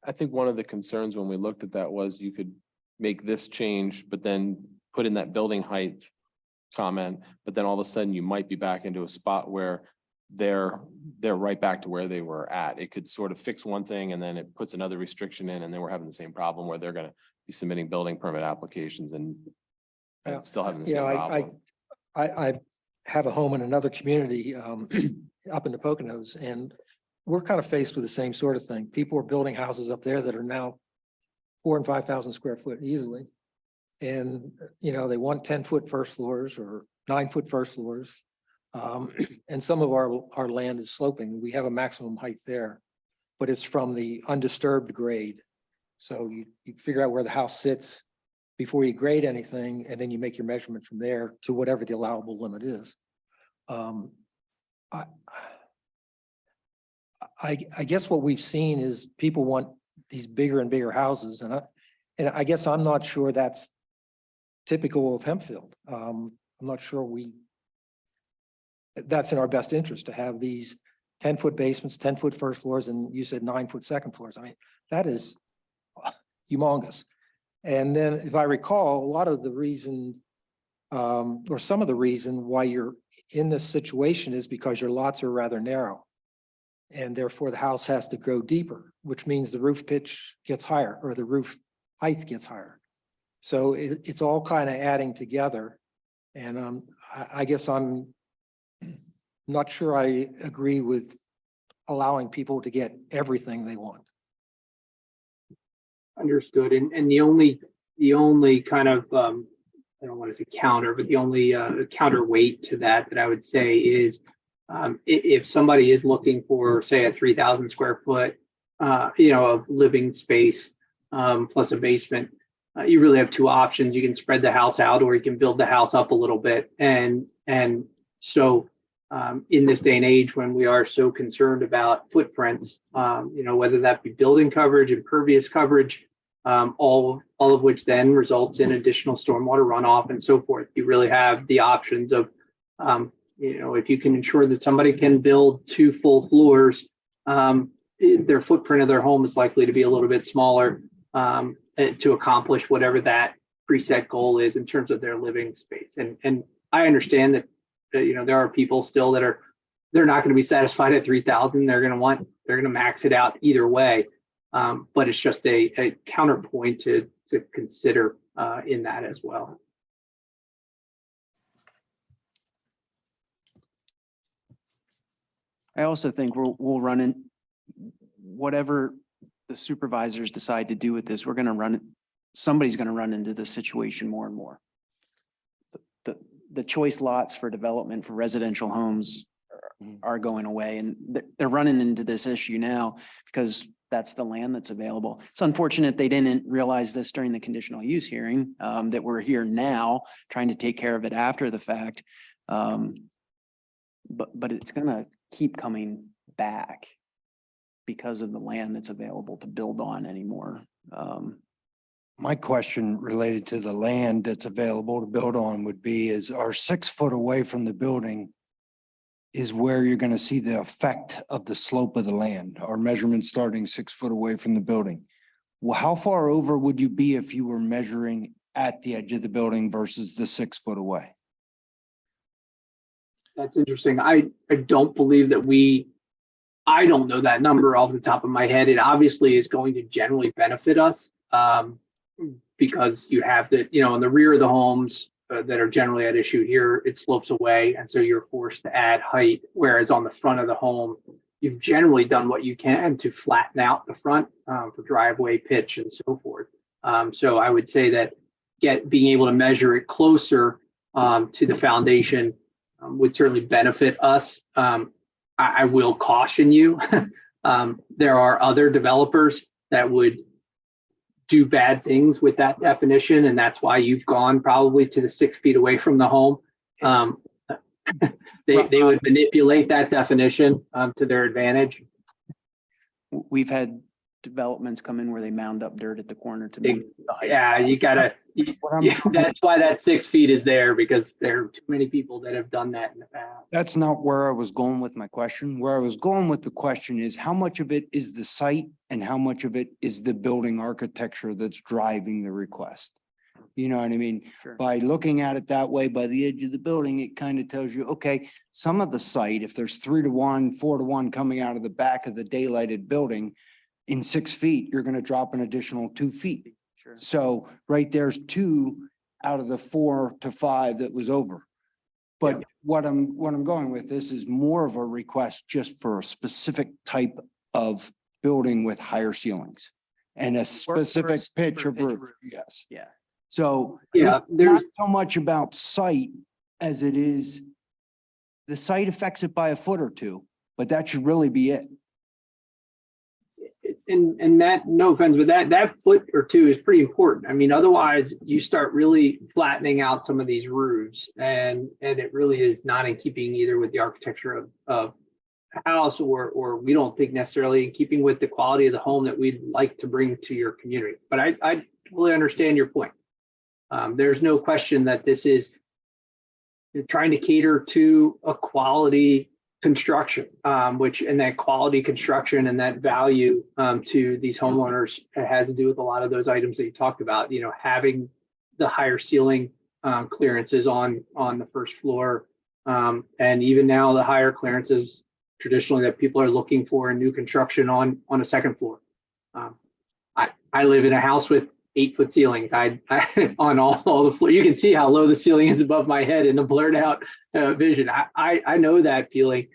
I think one of the concerns when we looked at that was you could make this change, but then put in that building height comment, but then all of a sudden you might be back into a spot where they're right back to where they were at. It could sort of fix one thing and then it puts another restriction in, and then we're having the same problem where they're gonna be submitting building permit applications and still having the same problem. I have a home in another community up in the Poconos, and we're kind of faced with the same sort of thing. People are building houses up there that are now 4,000 and 5,000 square foot easily. And, they want 10-foot first floors or 9-foot first floors. And some of our land is sloping. We have a maximum height there, but it's from the undisturbed grade. So you figure out where the house sits before you grade anything, and then you make your measurement from there to whatever the allowable limit is. I guess what we've seen is people want these bigger and bigger houses, and I guess I'm not sure that's typical of Hempfield. I'm not sure that's in our best interest to have these 10-foot basements, 10-foot first floors, and you said 9-foot second floors. I mean, that is humongous. And then if I recall, a lot of the reason, or some of the reason why you're in this situation is because your lots are rather narrow. And therefore the house has to go deeper, which means the roof pitch gets higher, or the roof height gets higher. So it's all kind of adding together. And I guess I'm not sure I agree with allowing people to get everything they want. Understood. And the only kind of, I don't want to say counter, but the only counterweight to that I would say is if somebody is looking for, say, a 3,000 square foot, of living space plus a basement, you really have two options. You can spread the house out, or you can build the house up a little bit. And so in this day and age, when we are so concerned about footprints, whether that be building coverage, impervious coverage, all of which then results in additional stormwater runoff and so forth, you really have the options of, if you can ensure that somebody can build 2 full floors, their footprint of their home is likely to be a little bit smaller to accomplish whatever that preset goal is in terms of their living space. And I understand that, there are people still that they're not going to be satisfied at 3,000. They're going to max it out either way. But it's just a counterpoint to consider in that as well. I also think we'll run in whatever the supervisors decide to do with this. Somebody's going to run into this situation more and more. The choice lots for development for residential homes are going away, and they're running into this issue now because that's the land that's available. It's unfortunate they didn't realize this during the conditional use hearing, that we're here now trying to take care of it after the fact. But it's gonna keep coming back because of the land that's available to build on anymore. My question related to the land that's available to build on would be, is our 6 foot away from the building is where you're going to see the effect of the slope of the land. Our measurement starting 6 foot away from the building. Well, how far over would you be if you were measuring at the edge of the building versus the 6 foot away? That's interesting. I don't believe that I don't know that number off the top of my head. It obviously is going to generally benefit us because you have in the rear of the homes that are generally at issue here, it slopes away. And so you're forced to add height. Whereas on the front of the home, you've generally done what you can to flatten out the front for driveway pitch and so forth. So I would say that being able to measure it closer to the foundation would certainly benefit us. I will caution you. There are other developers that would do bad things with that definition, and that's why you've gone probably to the 6 feet away from the home. They would manipulate that definition to their advantage. We've had developments come in where they mound up dirt at the corner to meet the height. Yeah, you gotta. That's why that 6 feet is there, because there are too many people that have done that in the past. That's not where I was going with my question. Where I was going with the question is how much of it is the site and how much of it is the building architecture that's driving the request? You know what I mean? Sure. By looking at it that way, by the edge of the building, it kind of tells you, okay, some of the site, if there's 3-to-1, 4-to-1 coming out of the back of the daylighted building, in 6 feet, you're going to drop an additional 2 feet. Sure. So right there's 2 out of the 4 to 5 that was over. But what I'm going with this is more of a request just for a specific type of building with higher ceilings and a specific pitch of roof. Yes. Yeah. So Yeah, it's not so much about site as it is the site affects it by a foot or 2, but that should really be it. And that, no offense, but that foot or 2 is pretty important. I mean, otherwise you start really flattening out some of these roofs, and it really is not in keeping either with the architecture of a house or we don't think necessarily in keeping with the quality of the home that we'd like to bring to your community. But I totally understand your point. There's no question that this is trying to cater to a quality construction, and that quality construction and that value to these homeowners has to do with a lot of those items that you talked about, having the higher ceiling clearances on the first floor. And even now the higher clearances traditionally that people are looking for in new construction on a second floor. I live in a house with 8-foot ceilings. I on all the floor. You can see how low the ceiling is above my head in the blurred out vision. I know that feeling.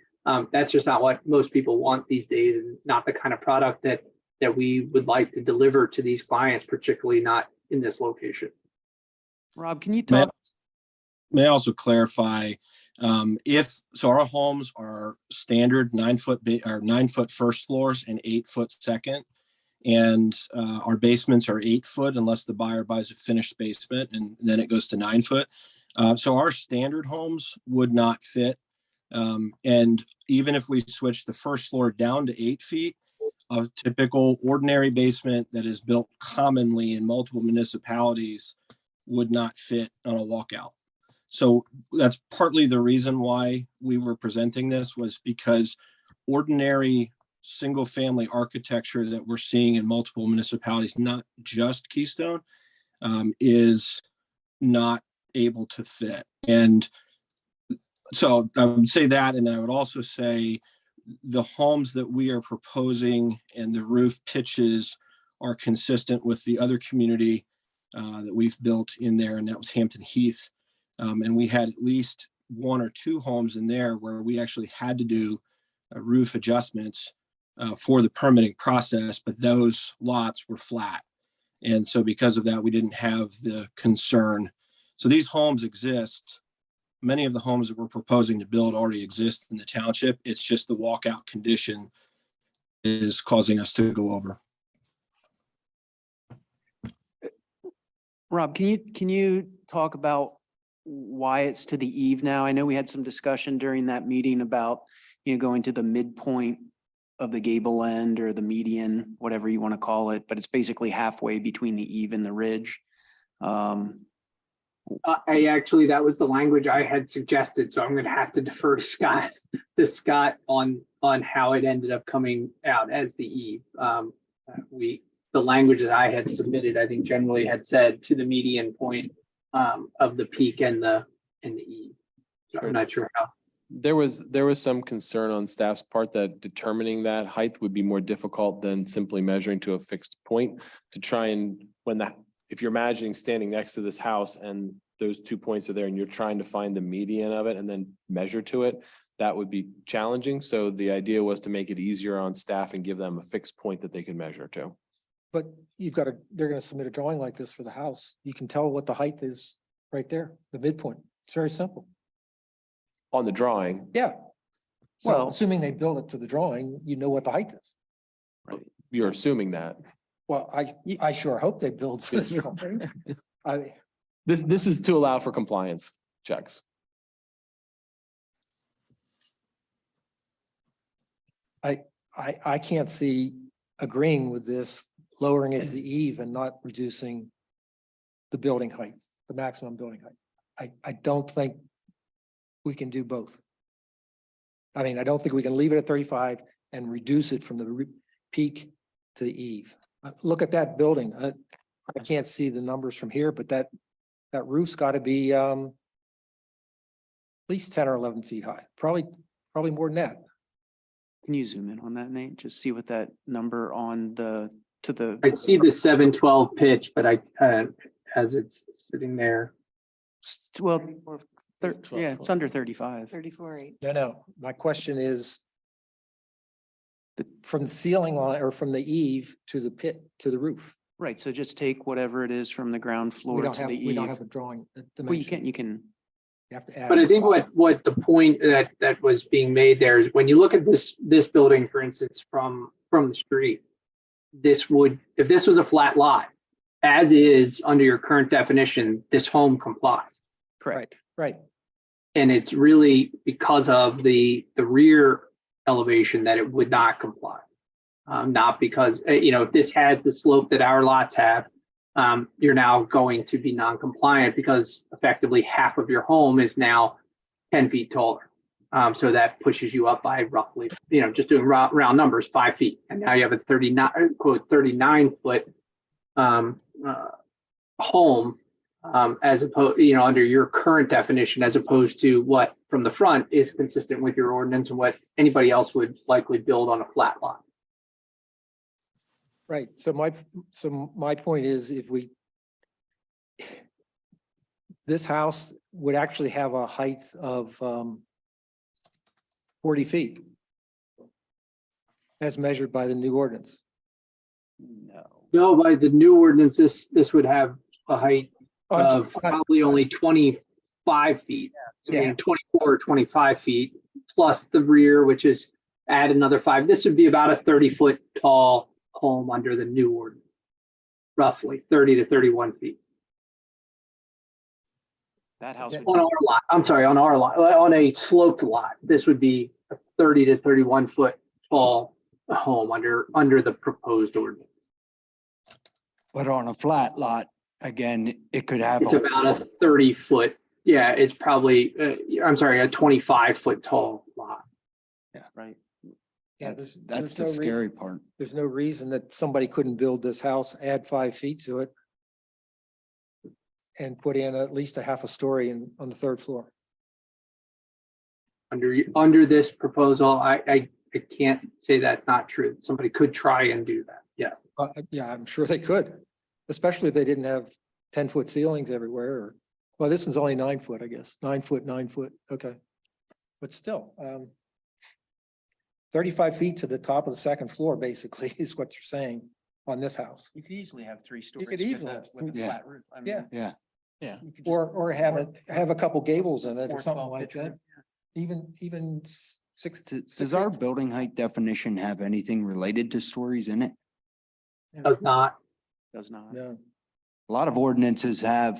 That's just not what most people want these days, and not the kind of product that we would like to deliver to these clients, particularly not in this location. Rob, can you talk? May I also clarify, so our homes are standard 9-foot first floors and 8-foot second. And our basements are 8 foot unless the buyer buys a finished basement, and then it goes to 9 foot. So our standard homes would not fit. And even if we switch the first floor down to 8 feet, a typical ordinary basement that is built commonly in multiple municipalities would not fit on a walkout. So that's partly the reason why we were presenting this, was because ordinary single family architecture that we're seeing in multiple municipalities, not just Keystone, is not able to fit. And so I would say that, and then I would also say the homes that we are proposing and the roof pitches are consistent with the other community that we've built in there, and that was Hampton Heath. And we had at least 1 or 2 homes in there where we actually had to do roof adjustments for the permitting process, but those lots were flat. And so because of that, we didn't have the concern. So these homes exist. Many of the homes that we're proposing to build already exist in the township. It's just the walkout condition is causing us to go over. Rob, can you talk about why it's to the eve now? I know we had some discussion during that meeting about, going to the midpoint of the gable end or the median, whatever you want to call it, but it's basically halfway between the eve and the ridge. That was the language I had suggested, so I'm going to have to defer to Scott on how it ended up coming out as the eve. The language that I had submitted, I think generally had said to the median point of the peak and the eve. So I'm not sure There was some concern on staff's part that determining that height would be more difficult than simply measuring to a fixed point to try and if you're imagining standing next to this house and those 2 points are there and you're trying to find the median of it and then measure to it, that would be challenging. So the idea was to make it easier on staff and give them a fixed point that they could measure to. But they're gonna submit a drawing like this for the house. You can tell what the height is right there, the midpoint. It's very simple. On the drawing, Yeah. So Well- assuming they build it to the drawing, you know what the height is. you're assuming that. Well, I sure hope they build to the drawing. This is to allow for compliance checks. I can't see agreeing with this, lowering it to the eve and not reducing the building height, the maximum building height. I don't think we can do both. I mean, I don't think we can leave it at 35 and reduce it from the peak to the eve. Look at that building. I can't see the numbers from here, but that roof's got to be at least 10 or 11 feet high, probably more than that. Can you zoom in on that, Nate? Just see what that number on to the, I see the 712 pitch, but as it's sitting there. well, yeah, it's under 35. 34.8. No. My question is from the ceiling line or from the eve to the pit to the roof. Right, so just take whatever it is from the ground floor to the We don't eve. have a drawing. Well, you can, You have to add. But I think what the point that was being made there is when you look at this building, for instance, from the street, if this was a flat lot, as is under your current definition, this home complies. correct. Right. And it's really because of the rear elevation that it would not comply. Not because, if this has the slope that our lots have, you're now going to be non-compliant because effectively half of your home is now 10 feet taller. So that pushes you up by roughly, just doing round numbers, 5 feet. And now you have a 39 foot home as opposed, under your current definition, as opposed to what from the front is consistent with your ordinance and what anybody else would likely build on a flat lot. Right. So my point is this house would actually have a height of 40 feet as measured by the new ordinance. No, by the new ordinance, this would have a height I'm of sorry, probably only 25 feet. I mean, 24 or 25 feet plus the rear, which is add another 5. This would be about a 30-foot tall home under the new ordinance, roughly 30 to 31 feet. That house would On our lot, I'm sorry, on our lot, on a sloped lot, this would be a 30 to 31 foot tall home under the proposed ordinance. But on a flat lot, again, it could have It's about a 30 foot. Yeah, it's probably, a 25-foot tall lot. right. Yeah, That's the no scary part. There's no reason that somebody couldn't build this house, add 5 feet to it and put in at least a half a story on the third floor. Under this proposal, I can't say that's not true. Somebody could try and do that. Yeah. Yeah, I'm sure they could, especially if they didn't have 10-foot ceilings everywhere. Well, this one's only 9 foot, I guess. 9 foot, 9 foot. Okay. But still, 35 feet to the top of the second floor, basically, is what you're saying on this house. You could easily have 3 stories. could easily have with a three- flat roof. I mean, Yeah. Yeah. you could just- Or have a couple gables in it or 4 something 12 like pitch that. roof. Even six. Does our building height definition have anything related to stories in it? Does not. Does not. No. A lot of ordinances have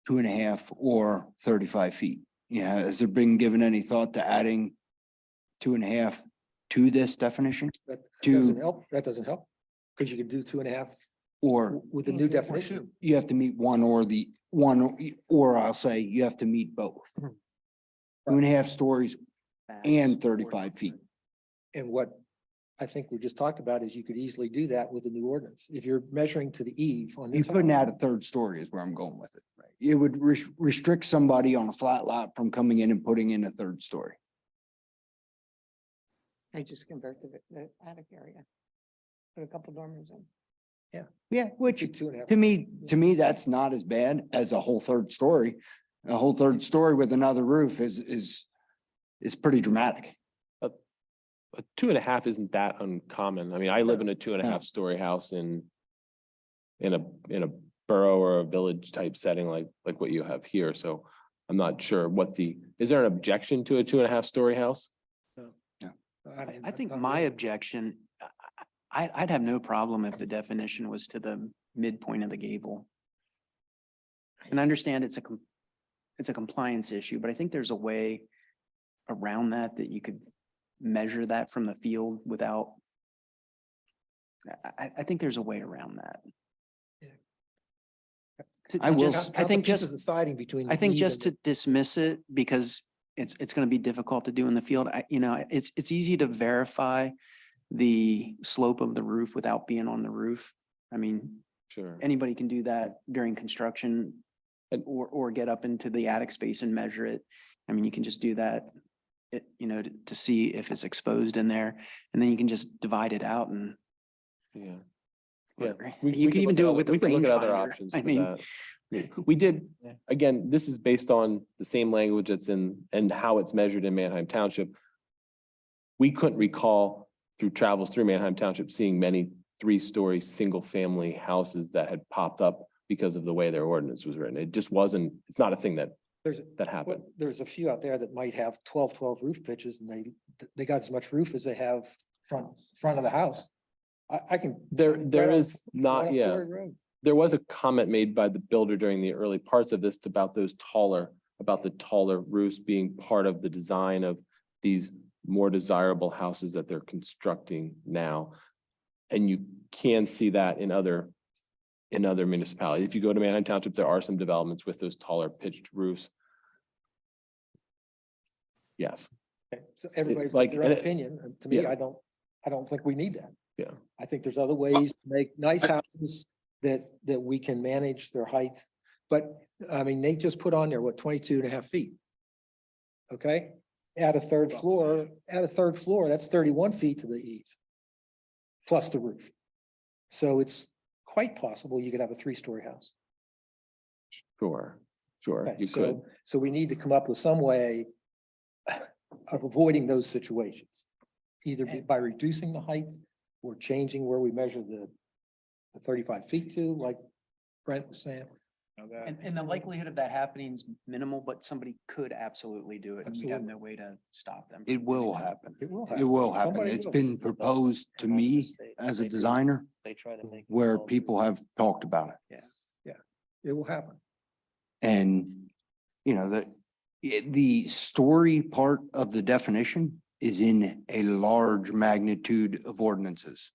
2.5 or 35 feet. Yeah, has there been given any thought to adding 2.5 to this definition? That To- doesn't help. That doesn't help. Because you could do 2.5 Or with the new definition. you have to meet or I'll say you have to meet both. 2.5 stories and 35 feet. And what I think we just talked about is you could easily do that with the new ordinance. If you're measuring to the eve on You this. couldn't add a third story is where I'm going with it. It would restrict somebody on a flat lot from coming in and putting in a third story. I just converted the attic area. Put a couple dormers in. Yeah, which Be 2.5. to me, that's not as bad as a whole third story. A whole third story with another roof is pretty dramatic. A 2.5 isn't that uncommon. I mean, I live in a 2.5 story house in a borough or a village type setting like what you have here. So I'm not sure is there an objection to a 2.5 story house? I think my objection, I'd have no problem if the definition was to the midpoint of the gable. And I understand it's a compliance issue, but I think there's a way around that you could measure that from the field without. I think there's a way around that. I think just deciding between. I think just to dismiss it because it's going to be difficult to do in the field. It's easy to verify the slope of the roof without being on the roof. I mean, Sure. anybody can do that during construction or get up into the attic space and measure it. I mean, you can just do that, to see if it's exposed in there, and then you can just divide it out and. Yeah. whatever. We You can even do it with the we can look at other rangefinder. options I for mean, that. We did, again, this is based on the same language that's and how it's measured in Manheim Township. We couldn't recall through travels through Manheim Township, seeing many 3-story, single-family houses that had popped up because of the way their ordinance was written. It just wasn't, it's not a thing that happened. There's a few out there that might have 12 roof pitches and they got as much roof as they have front of the house. I can. There is not, right yeah. up Quarry Road. There was a comment made by the builder during the early parts of this about the taller roofs being part of the design of these more desirable houses that they're constructing now. And you can see that in other municipalities. If you go to Manheim Township, there are some developments with those taller pitched roofs. Yes. Okay, so everybody's like- got their own opinion. And to me, Yeah. I don't think we need that. Yeah. I think there's other ways to make nice houses that we can manage their height. But I mean, Nate just put on there, 22.5 feet. Okay, add a third floor, that's 31 feet to the eave. Plus the roof. So it's quite possible you could have a 3-story house. Sure, Okay, you could. So we need to come up with some way of avoiding those situations. Either by reducing the height or changing where we measure the 35 feet to, like Brent was saying. And the likelihood of that happening is minimal, but somebody could absolutely do it. And we have Absolutely. no way to stop them. It will happen. It will It happen. will happen. Somebody It's will. been proposed to me as a designer They try to make. where people have talked about it. It will happen. And, the story part of the definition is in a large magnitude of ordinances.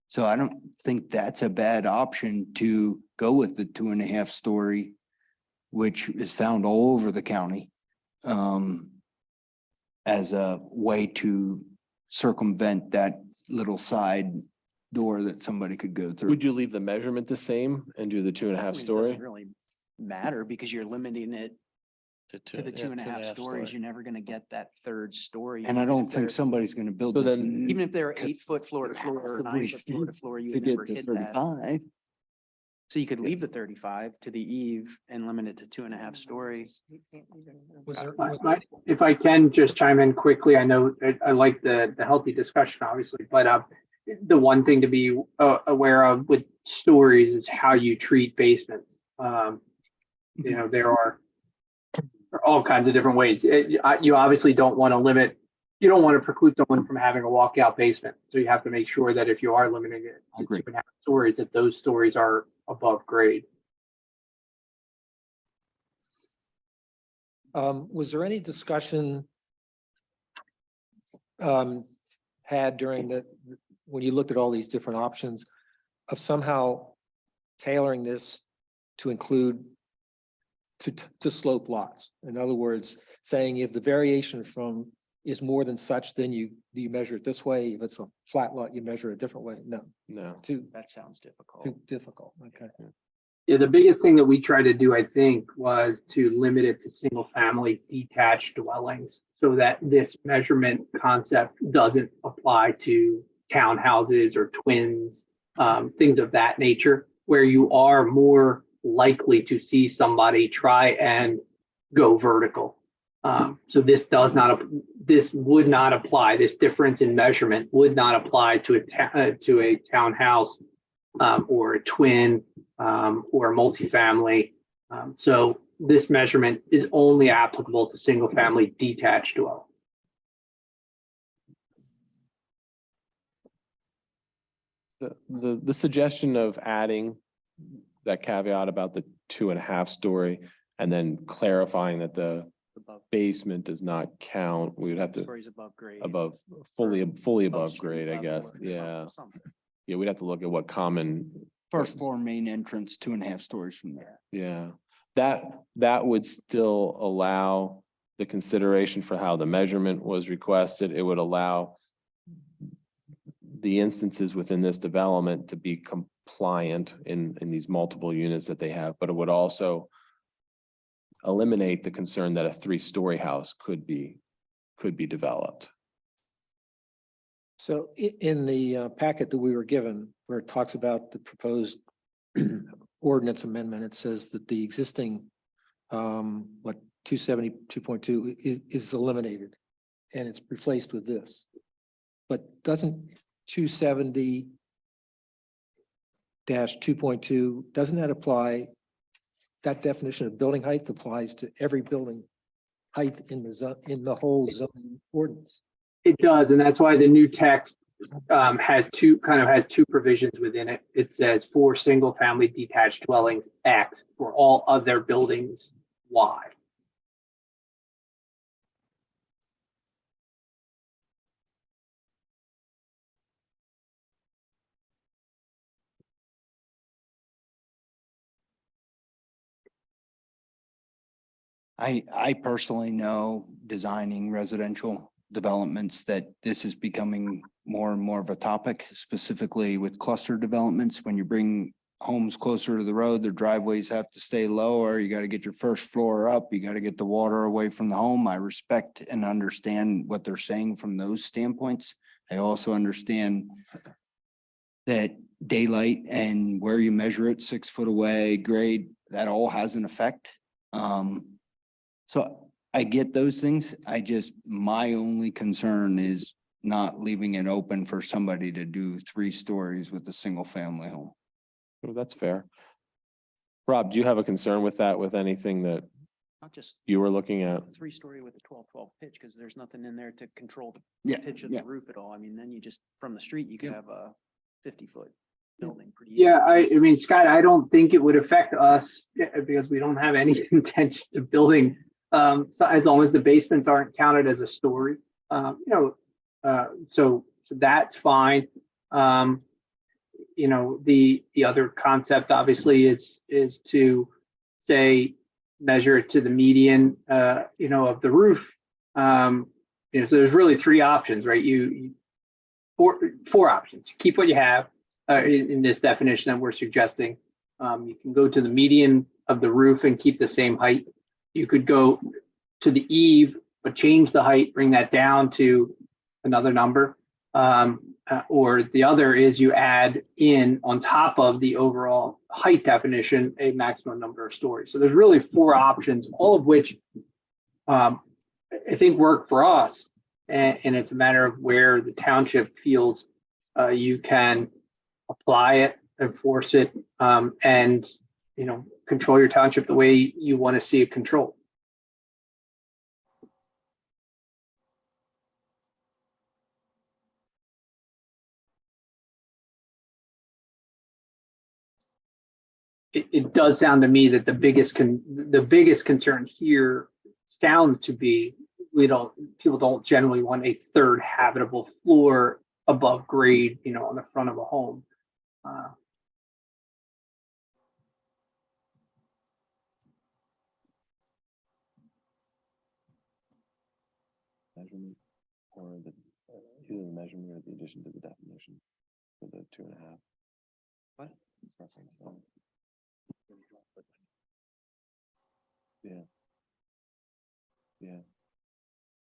So I don't think that's a bad option to go with the 2.5 story, which is found all over the county. As a way to circumvent that little side door that somebody could go through. Would you leave the measurement the same and do the 2.5 It story? doesn't really matter because you're limiting it to the 2.5 stories. You're never going to get that third story. And I Even don't if think they're- somebody's gonna build So this. then- Even if they're 8-foot floor to floor or 9-foot floor to floor, you would never hit that. 35. So you could leave the 35 to the eave and limit it to 2.5 story. Was there? If I can just chime in quickly, I know I like the healthy discussion, obviously, but the one thing to be aware of with stories is how you treat basements. There are all kinds of different ways. You obviously don't want to limit, you don't want to preclude someone from having a walkout basement. So you have to make sure that if you are limiting it to Agree. 2.5 stories, that those stories are above grade. Was there any discussion had during when you looked at all these different options of somehow tailoring this to include to slope lots? In other words, saying if the variation is more than such, then you measure it this way. If it's a flat lot, you measure it a different way. No, No. too That sounds difficult. difficult. Okay. Yeah, the biggest thing that we tried to do, I think, was to limit it to single family detached dwellings so that this measurement concept doesn't apply to townhouses or twins, things of that nature, where you are more likely to see somebody try and go vertical. So this would not apply. This difference in measurement would not apply to a townhouse or a twin or a multifamily. So this measurement is only applicable to single family detached dwelling. The suggestion of adding that caveat about the 2.5 story and then clarifying that the Above basement does not count, we would have to stories above grade. fully above street grade, I level guess. or Yeah. something. Yeah, we'd have to look at what common, First floor main entrance, 2.5 stories from there. yeah. That would still allow the consideration for how the measurement was requested. It would allow the instances within this development to be compliant in these multiple units that they have, but it would also eliminate the concern that a 3-story house could be developed. So in the packet that we were given, where it talks about the proposed ordinance amendment, it says that the existing 272.2 is eliminated and it's replaced with this. But doesn't 270-2.2, doesn't that apply? That definition of building height applies to every building height in the whole zoning ordinance. It does, and that's why the new text has two provisions within it. It says for single family detached dwellings X, for all other buildings Y. I personally know designing residential developments that this is becoming more and more of a topic, specifically with cluster developments. When you bring homes closer to the road, their driveways have to stay lower. You got to get your first floor up. You got to get the water away from the home. I respect and understand what they're saying from those standpoints. I also understand that daylight and where you measure it, 6 foot away, grade, that all has an effect. So I get those things. My only concern is not leaving it open for somebody to do 3 stories with a single family home. Well, that's fair. Rob, do you have a concern with that, with anything that Not just you were looking at? 3-story with a 12-12 pitch, because there's nothing in there to control the Yeah, pitch of yeah. the roof at all. I mean, then you just, from the street, you could have a 50-foot building pretty easily. Yeah, I mean, Scott, I don't think it would affect us because we don't have any intention of building, so as long as the basements aren't counted as a story, so that's fine. The other concept obviously is to say, measure it to the median, of the roof. So there's really 3 options, right? Four options. Keep what you have in this definition that we're suggesting. You can go to the median of the roof and keep the same height. You could go to the eave, but change the height, bring that down to another number. Or the other is you add in on top of the overall height definition, a maximum number of stories. So there's really 4 options, all of which I think work for us. And it's a matter of where the township feels you can apply it, enforce it, and control your township the way you want to see it controlled. It does sound to me that the biggest concern here sounds to be people don't generally want a 3rd habitable floor above grade, on the front of a home. Measurement or either the measurement or the addition to the definition for the 2.5. What? Reference that. Yeah. Yeah.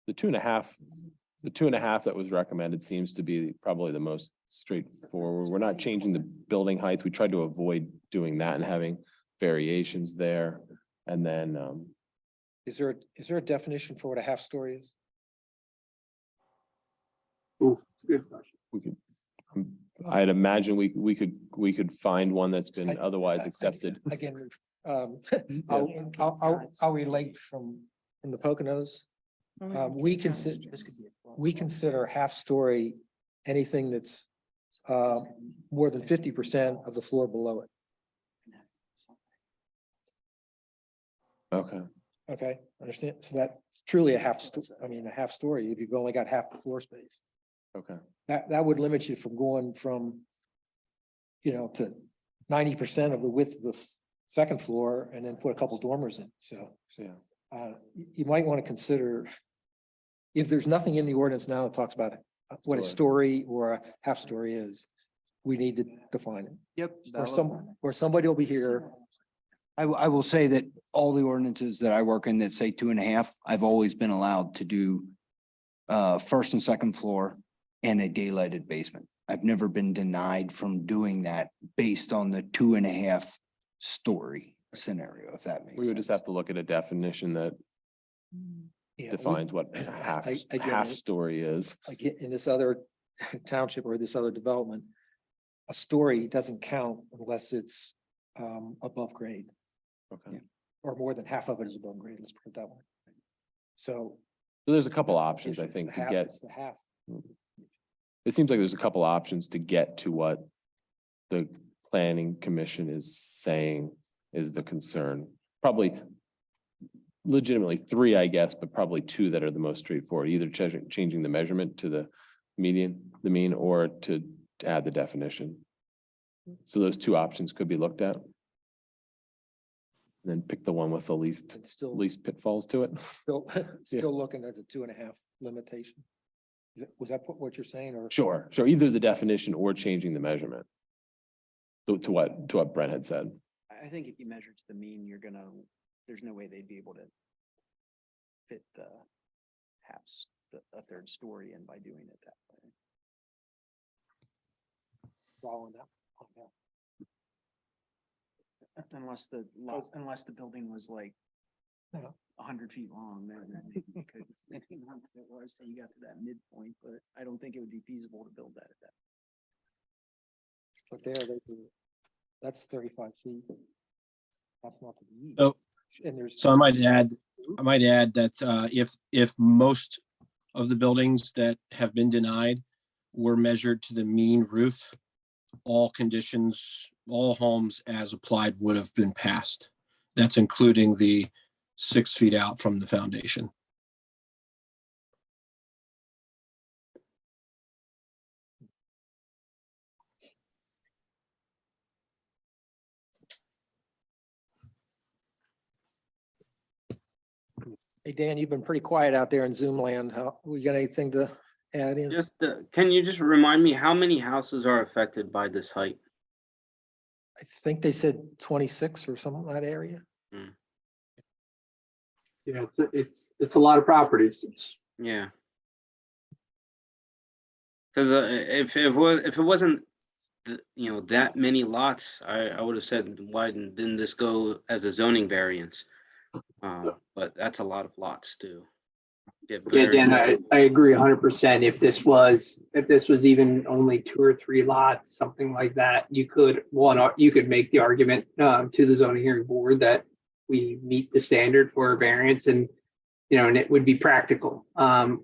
The 2.5 that was recommended seems to be probably the most straightforward. We're not changing the building heights. We tried to avoid doing that and having variations there. And then, Is there a definition for what a half story is? Ooh, good question. we could, I'd imagine we could find one that's been otherwise accepted. Again, I'll relate from the Poconos. We consider half story anything that's more than 50% of the floor below it. Okay. Okay, understand? So that's truly a half story, if you've only got half the floor space. Okay. That would limit you from going from, to 90% of the width of the second floor and then put a couple dormers in. So Yeah. you might want to consider, if there's nothing in the ordinance now that talks about what a story or a half story is, we need to define it. Yep. Or somebody will be here. I will say that all the ordinances that I work in that say 2.5, I've always been allowed to do first and second floor and a daylighted basement. I've never been denied from doing that based on the 2.5 story scenario, if that makes sense. We would just have to look at a definition that defines what half story is. Like in this other township or this other development, a story doesn't count unless it's above grade. Okay. Or more than half of it is above grade, let's put it that way. So there's a couple options, I think, to get. It's the half. It seems like there's a couple options to get to what the planning commission is saying is the concern. Probably legitimately 3, I guess, but probably 2 that are the most straightforward, either changing the measurement to the mean, or to add the definition. So those 2 options could be looked at. Then pick the one with the least least pitfalls to it. Still looking at the 2.5 limitation. Was that what you're saying, or? Sure. Either the definition or changing the measurement. To what Brent had said. I think if you measure to the mean, there's no way they'd be able to fit the a third story in by doing it that way. Following that. Okay. Unless the building was like 100 feet long, then you could, once it was, so you got to that midpoint, but I don't think it would be feasible to build that at that. But there, that's 35 feet. That's not the mean. So, And there's. so I might add that if most of the buildings that have been denied were measured to the mean roof, all homes as applied would have been passed. That's including the 6 feet out from the foundation. Hey, Dan, you've been pretty quiet out there in Zoom land. We got anything to add in? Just, can you just remind me how many houses are affected by this height? I think they said 26 or something in that area. Yeah, it's a lot of properties. Yeah. Because if it wasn't that many lots, I would have said, why didn't this go as a zoning variance? But that's a lot of lots too. Yeah, Dan, I agree 100%. If this was even only 2 or 3 lots, something like that, you could make the argument to the zoning hearing board that we meet the standard for a variance, and it would be practical.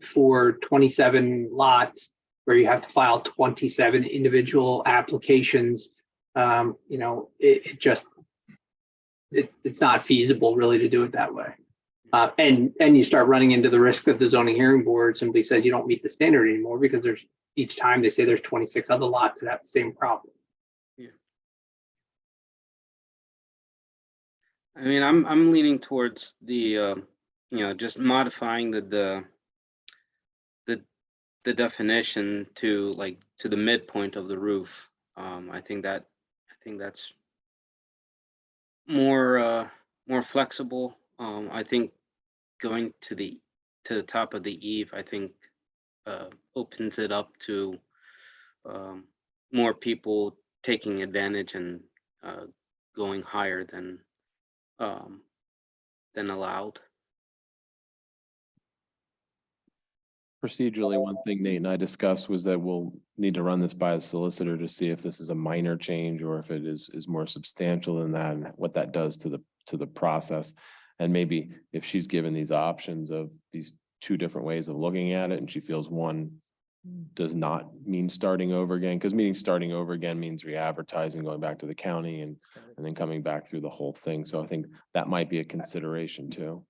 For 27 lots where you have to file 27 individual applications, it's not feasible really to do it that way. And you start running into the risk that the zoning hearing board simply said you don't meet the standard anymore, because each time they say there's 26 other lots that have the same problem. Yeah. I mean, I'm leaning towards the just modifying the definition to the midpoint of the roof. I think that's more flexible. I think going to the top of the eave, I think opens it up to more people taking advantage and going higher than allowed. Procedurally, one thing Nate and I discussed was that we'll need to run this by a solicitor to see if this is a minor change or if it is more substantial than that and what that does to the process. And maybe if she's given these options of these two different ways of looking at it and she feels one does not mean starting over again, because meaning starting over again means re-advertising, going back to the county and then coming back through the whole thing. So I think that might be a consideration too.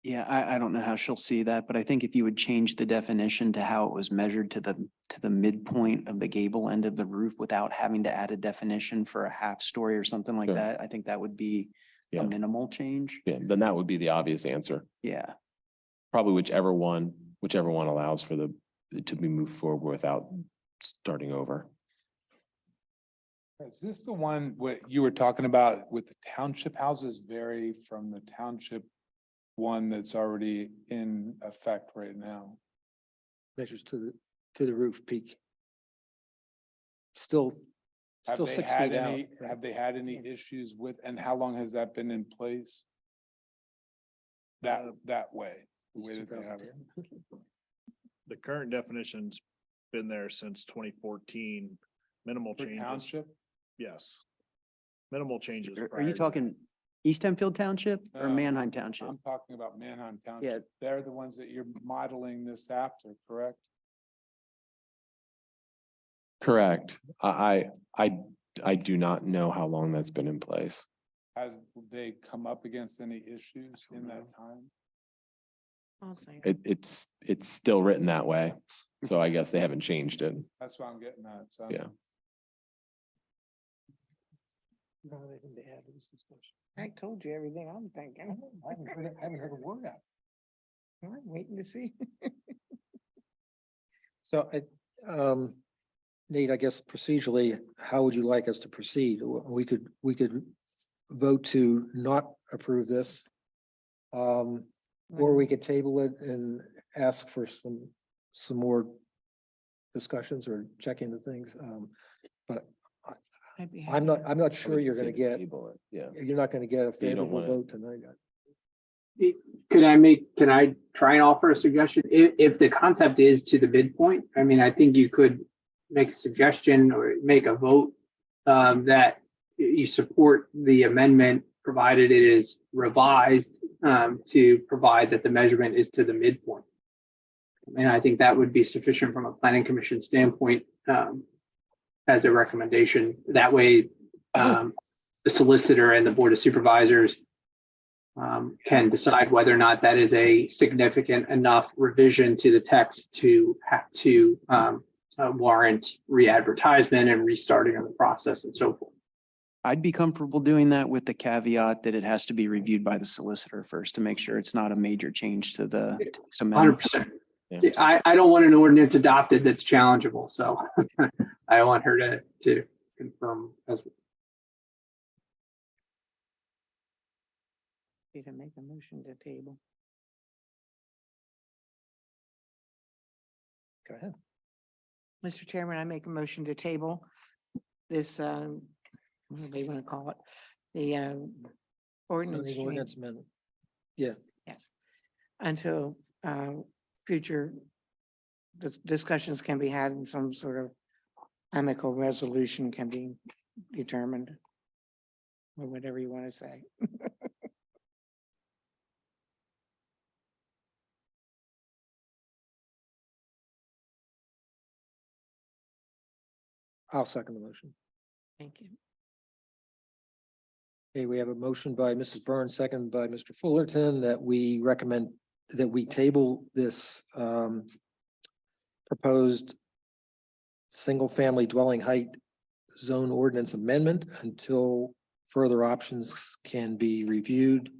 Yeah, I don't know how she'll see that, but I think if you would change the definition to how it was measured to the midpoint of the gable end of the roof without having to add a definition for a half story or something like Sure. that, I think that would be Yeah. a minimal change. Yeah, then that would be the obvious answer. Yeah. Probably whichever one allows for to be moved forward without starting over. Is this the one what you were talking about with the township houses vary from the township one that's already in effect right now? Measures to the roof peak. Still Have they 6 had feet out. any, have they had any issues with, and how long has that been in place? That way, the way that they have it. The current definition's been there since 2014. Minimal For changes. township? Yes. Minimal changes. Are prior you to that. talking East Hempfield Township or No, Manheim Township? I'm talking about Manheim Township. They're the ones that you're modeling this after, correct? Correct. I do not know how long that's been in place. Has they come up against any issues in that time? I'll say. It's still written that way. So I guess they haven't changed it. That's what I'm getting at, so. Yeah. I told you everything I'm thinking. I haven't heard a word out. I'm waiting to see. So Nate, I guess procedurally, how would you like us to proceed? We could vote to not approve this. Or we could table it and ask for some more discussions or check into things. But I'd be I'm happy. not sure you're gonna get, Yeah. you're not gonna get a don't favorable wanna- vote tonight. Can I try and offer a suggestion? If the concept is to the midpoint, I mean, I think you could make a suggestion or make a vote that you support the amendment, provided it is revised to provide that the measurement is to the midpoint. And I think that would be sufficient from a planning commission standpoint as a recommendation. That way, the solicitor and the board of supervisors can decide whether or not that is a significant enough revision to the text to have to warrant re-advertisement and restarting of the process and so forth. I'd be comfortable doing that with the caveat that it has to be reviewed by the solicitor first to make sure it's not a major change to the text amendment. 100%. Yeah. I don't want an ordinance adopted that's challengeable, so I want her to confirm as well. To make a motion to table. Go ahead. Mr. Chairman, I make a motion to table this, what do you want to call it? The ordinance. Zoning change. ordinance amendment. Yeah. Yes, until future discussions can be had and some sort of amicable resolution can be determined. Or whatever you want to say. I'll second the motion. Thank you. Okay, we have a motion by Mrs. Burns, second by Mr. Fullerton, that we recommend that we table this proposed single-family dwelling height zone ordinance amendment until further options can be reviewed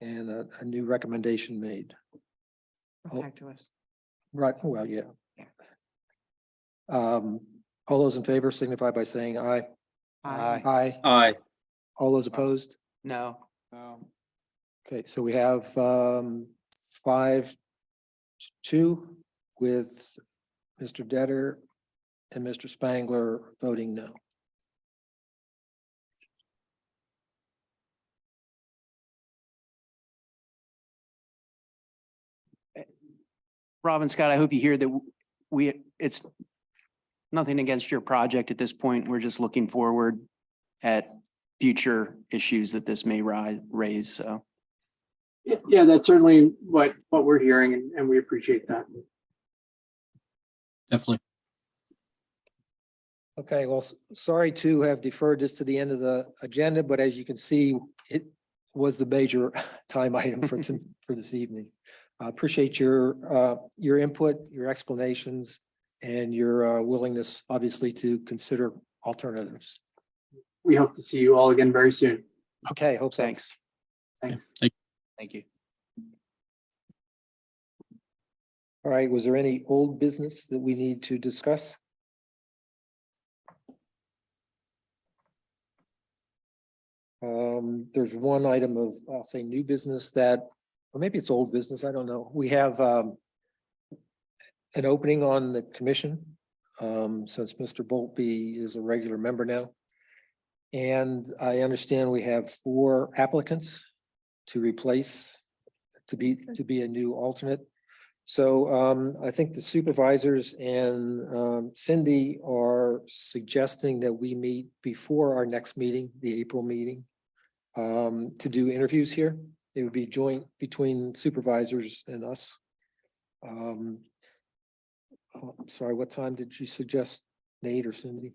and a new recommendation made. Come back to us. Right, well, yeah. Yeah. All those in favor signify by saying aye. Aye. Aye. Aye. All those opposed? No. Okay, so we have 5-2 with Mr. Detter and Mr. Spangler voting no. Robin, Scott, I hope you hear that it's nothing against your project at this point. We're just looking forward at future issues that this may raise, so. Yeah, that's certainly what we're hearing and we appreciate that. Definitely. Okay, well, sorry to have deferred this to the end of the agenda, but as you can see, it was the major time item for this evening. I appreciate your input, your explanations, and your willingness, obviously, to consider alternatives. We hope to see you all again very soon. Okay, hope so. Thanks. Thanks. Thank you. All right, was there any old business that we need to discuss? There's one item of, I'll say, new business that, or maybe it's old business, I don't know. We have an opening on the commission, since Mr. Boltby is a regular member now. And I understand we have 4 applicants to replace, to be a new alternate. So I think the supervisors and Cindy are suggesting that we meet before our next meeting, the April meeting, to do interviews here. It would be joint between supervisors and us. I'm sorry, what time did you suggest, Nate or Cindy?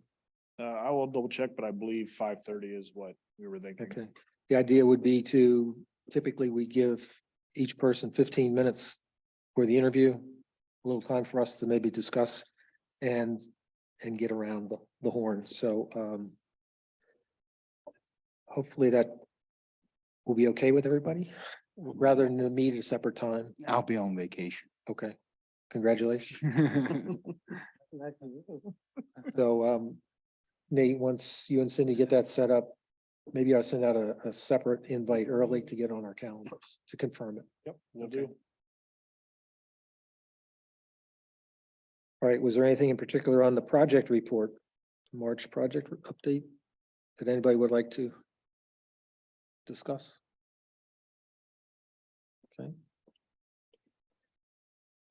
I will double check, but I believe 5:30 is what we were thinking. Okay, the idea would be to, typically we give each person 15 minutes for the interview, a little time for us to maybe discuss and get around the horn. So hopefully that will be okay with everybody, rather than meet at a separate time. I'll be on vacation. Okay, congratulations. So Nate, once you and Cindy get that set up, maybe I'll send out a separate invite early to get on our calendars to confirm it. Yep, we'll do. All right, was there anything in particular on the project report, March project update, that anybody would like to discuss? Okay.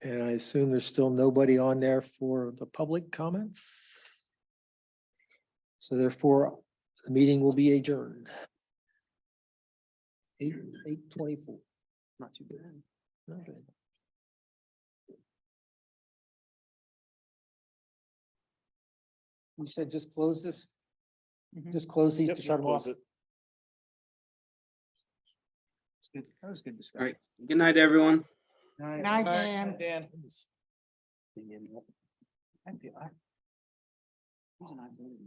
And I assume there's still nobody on there for the public comments? So therefore, the meeting will be adjourned. 8:24. Not too bad. Not bad. You said just close this? Just close these Yep, to shut them off? close it. That was good discussion. All right. Good night, everyone. Night, Dan. Dan. I feel,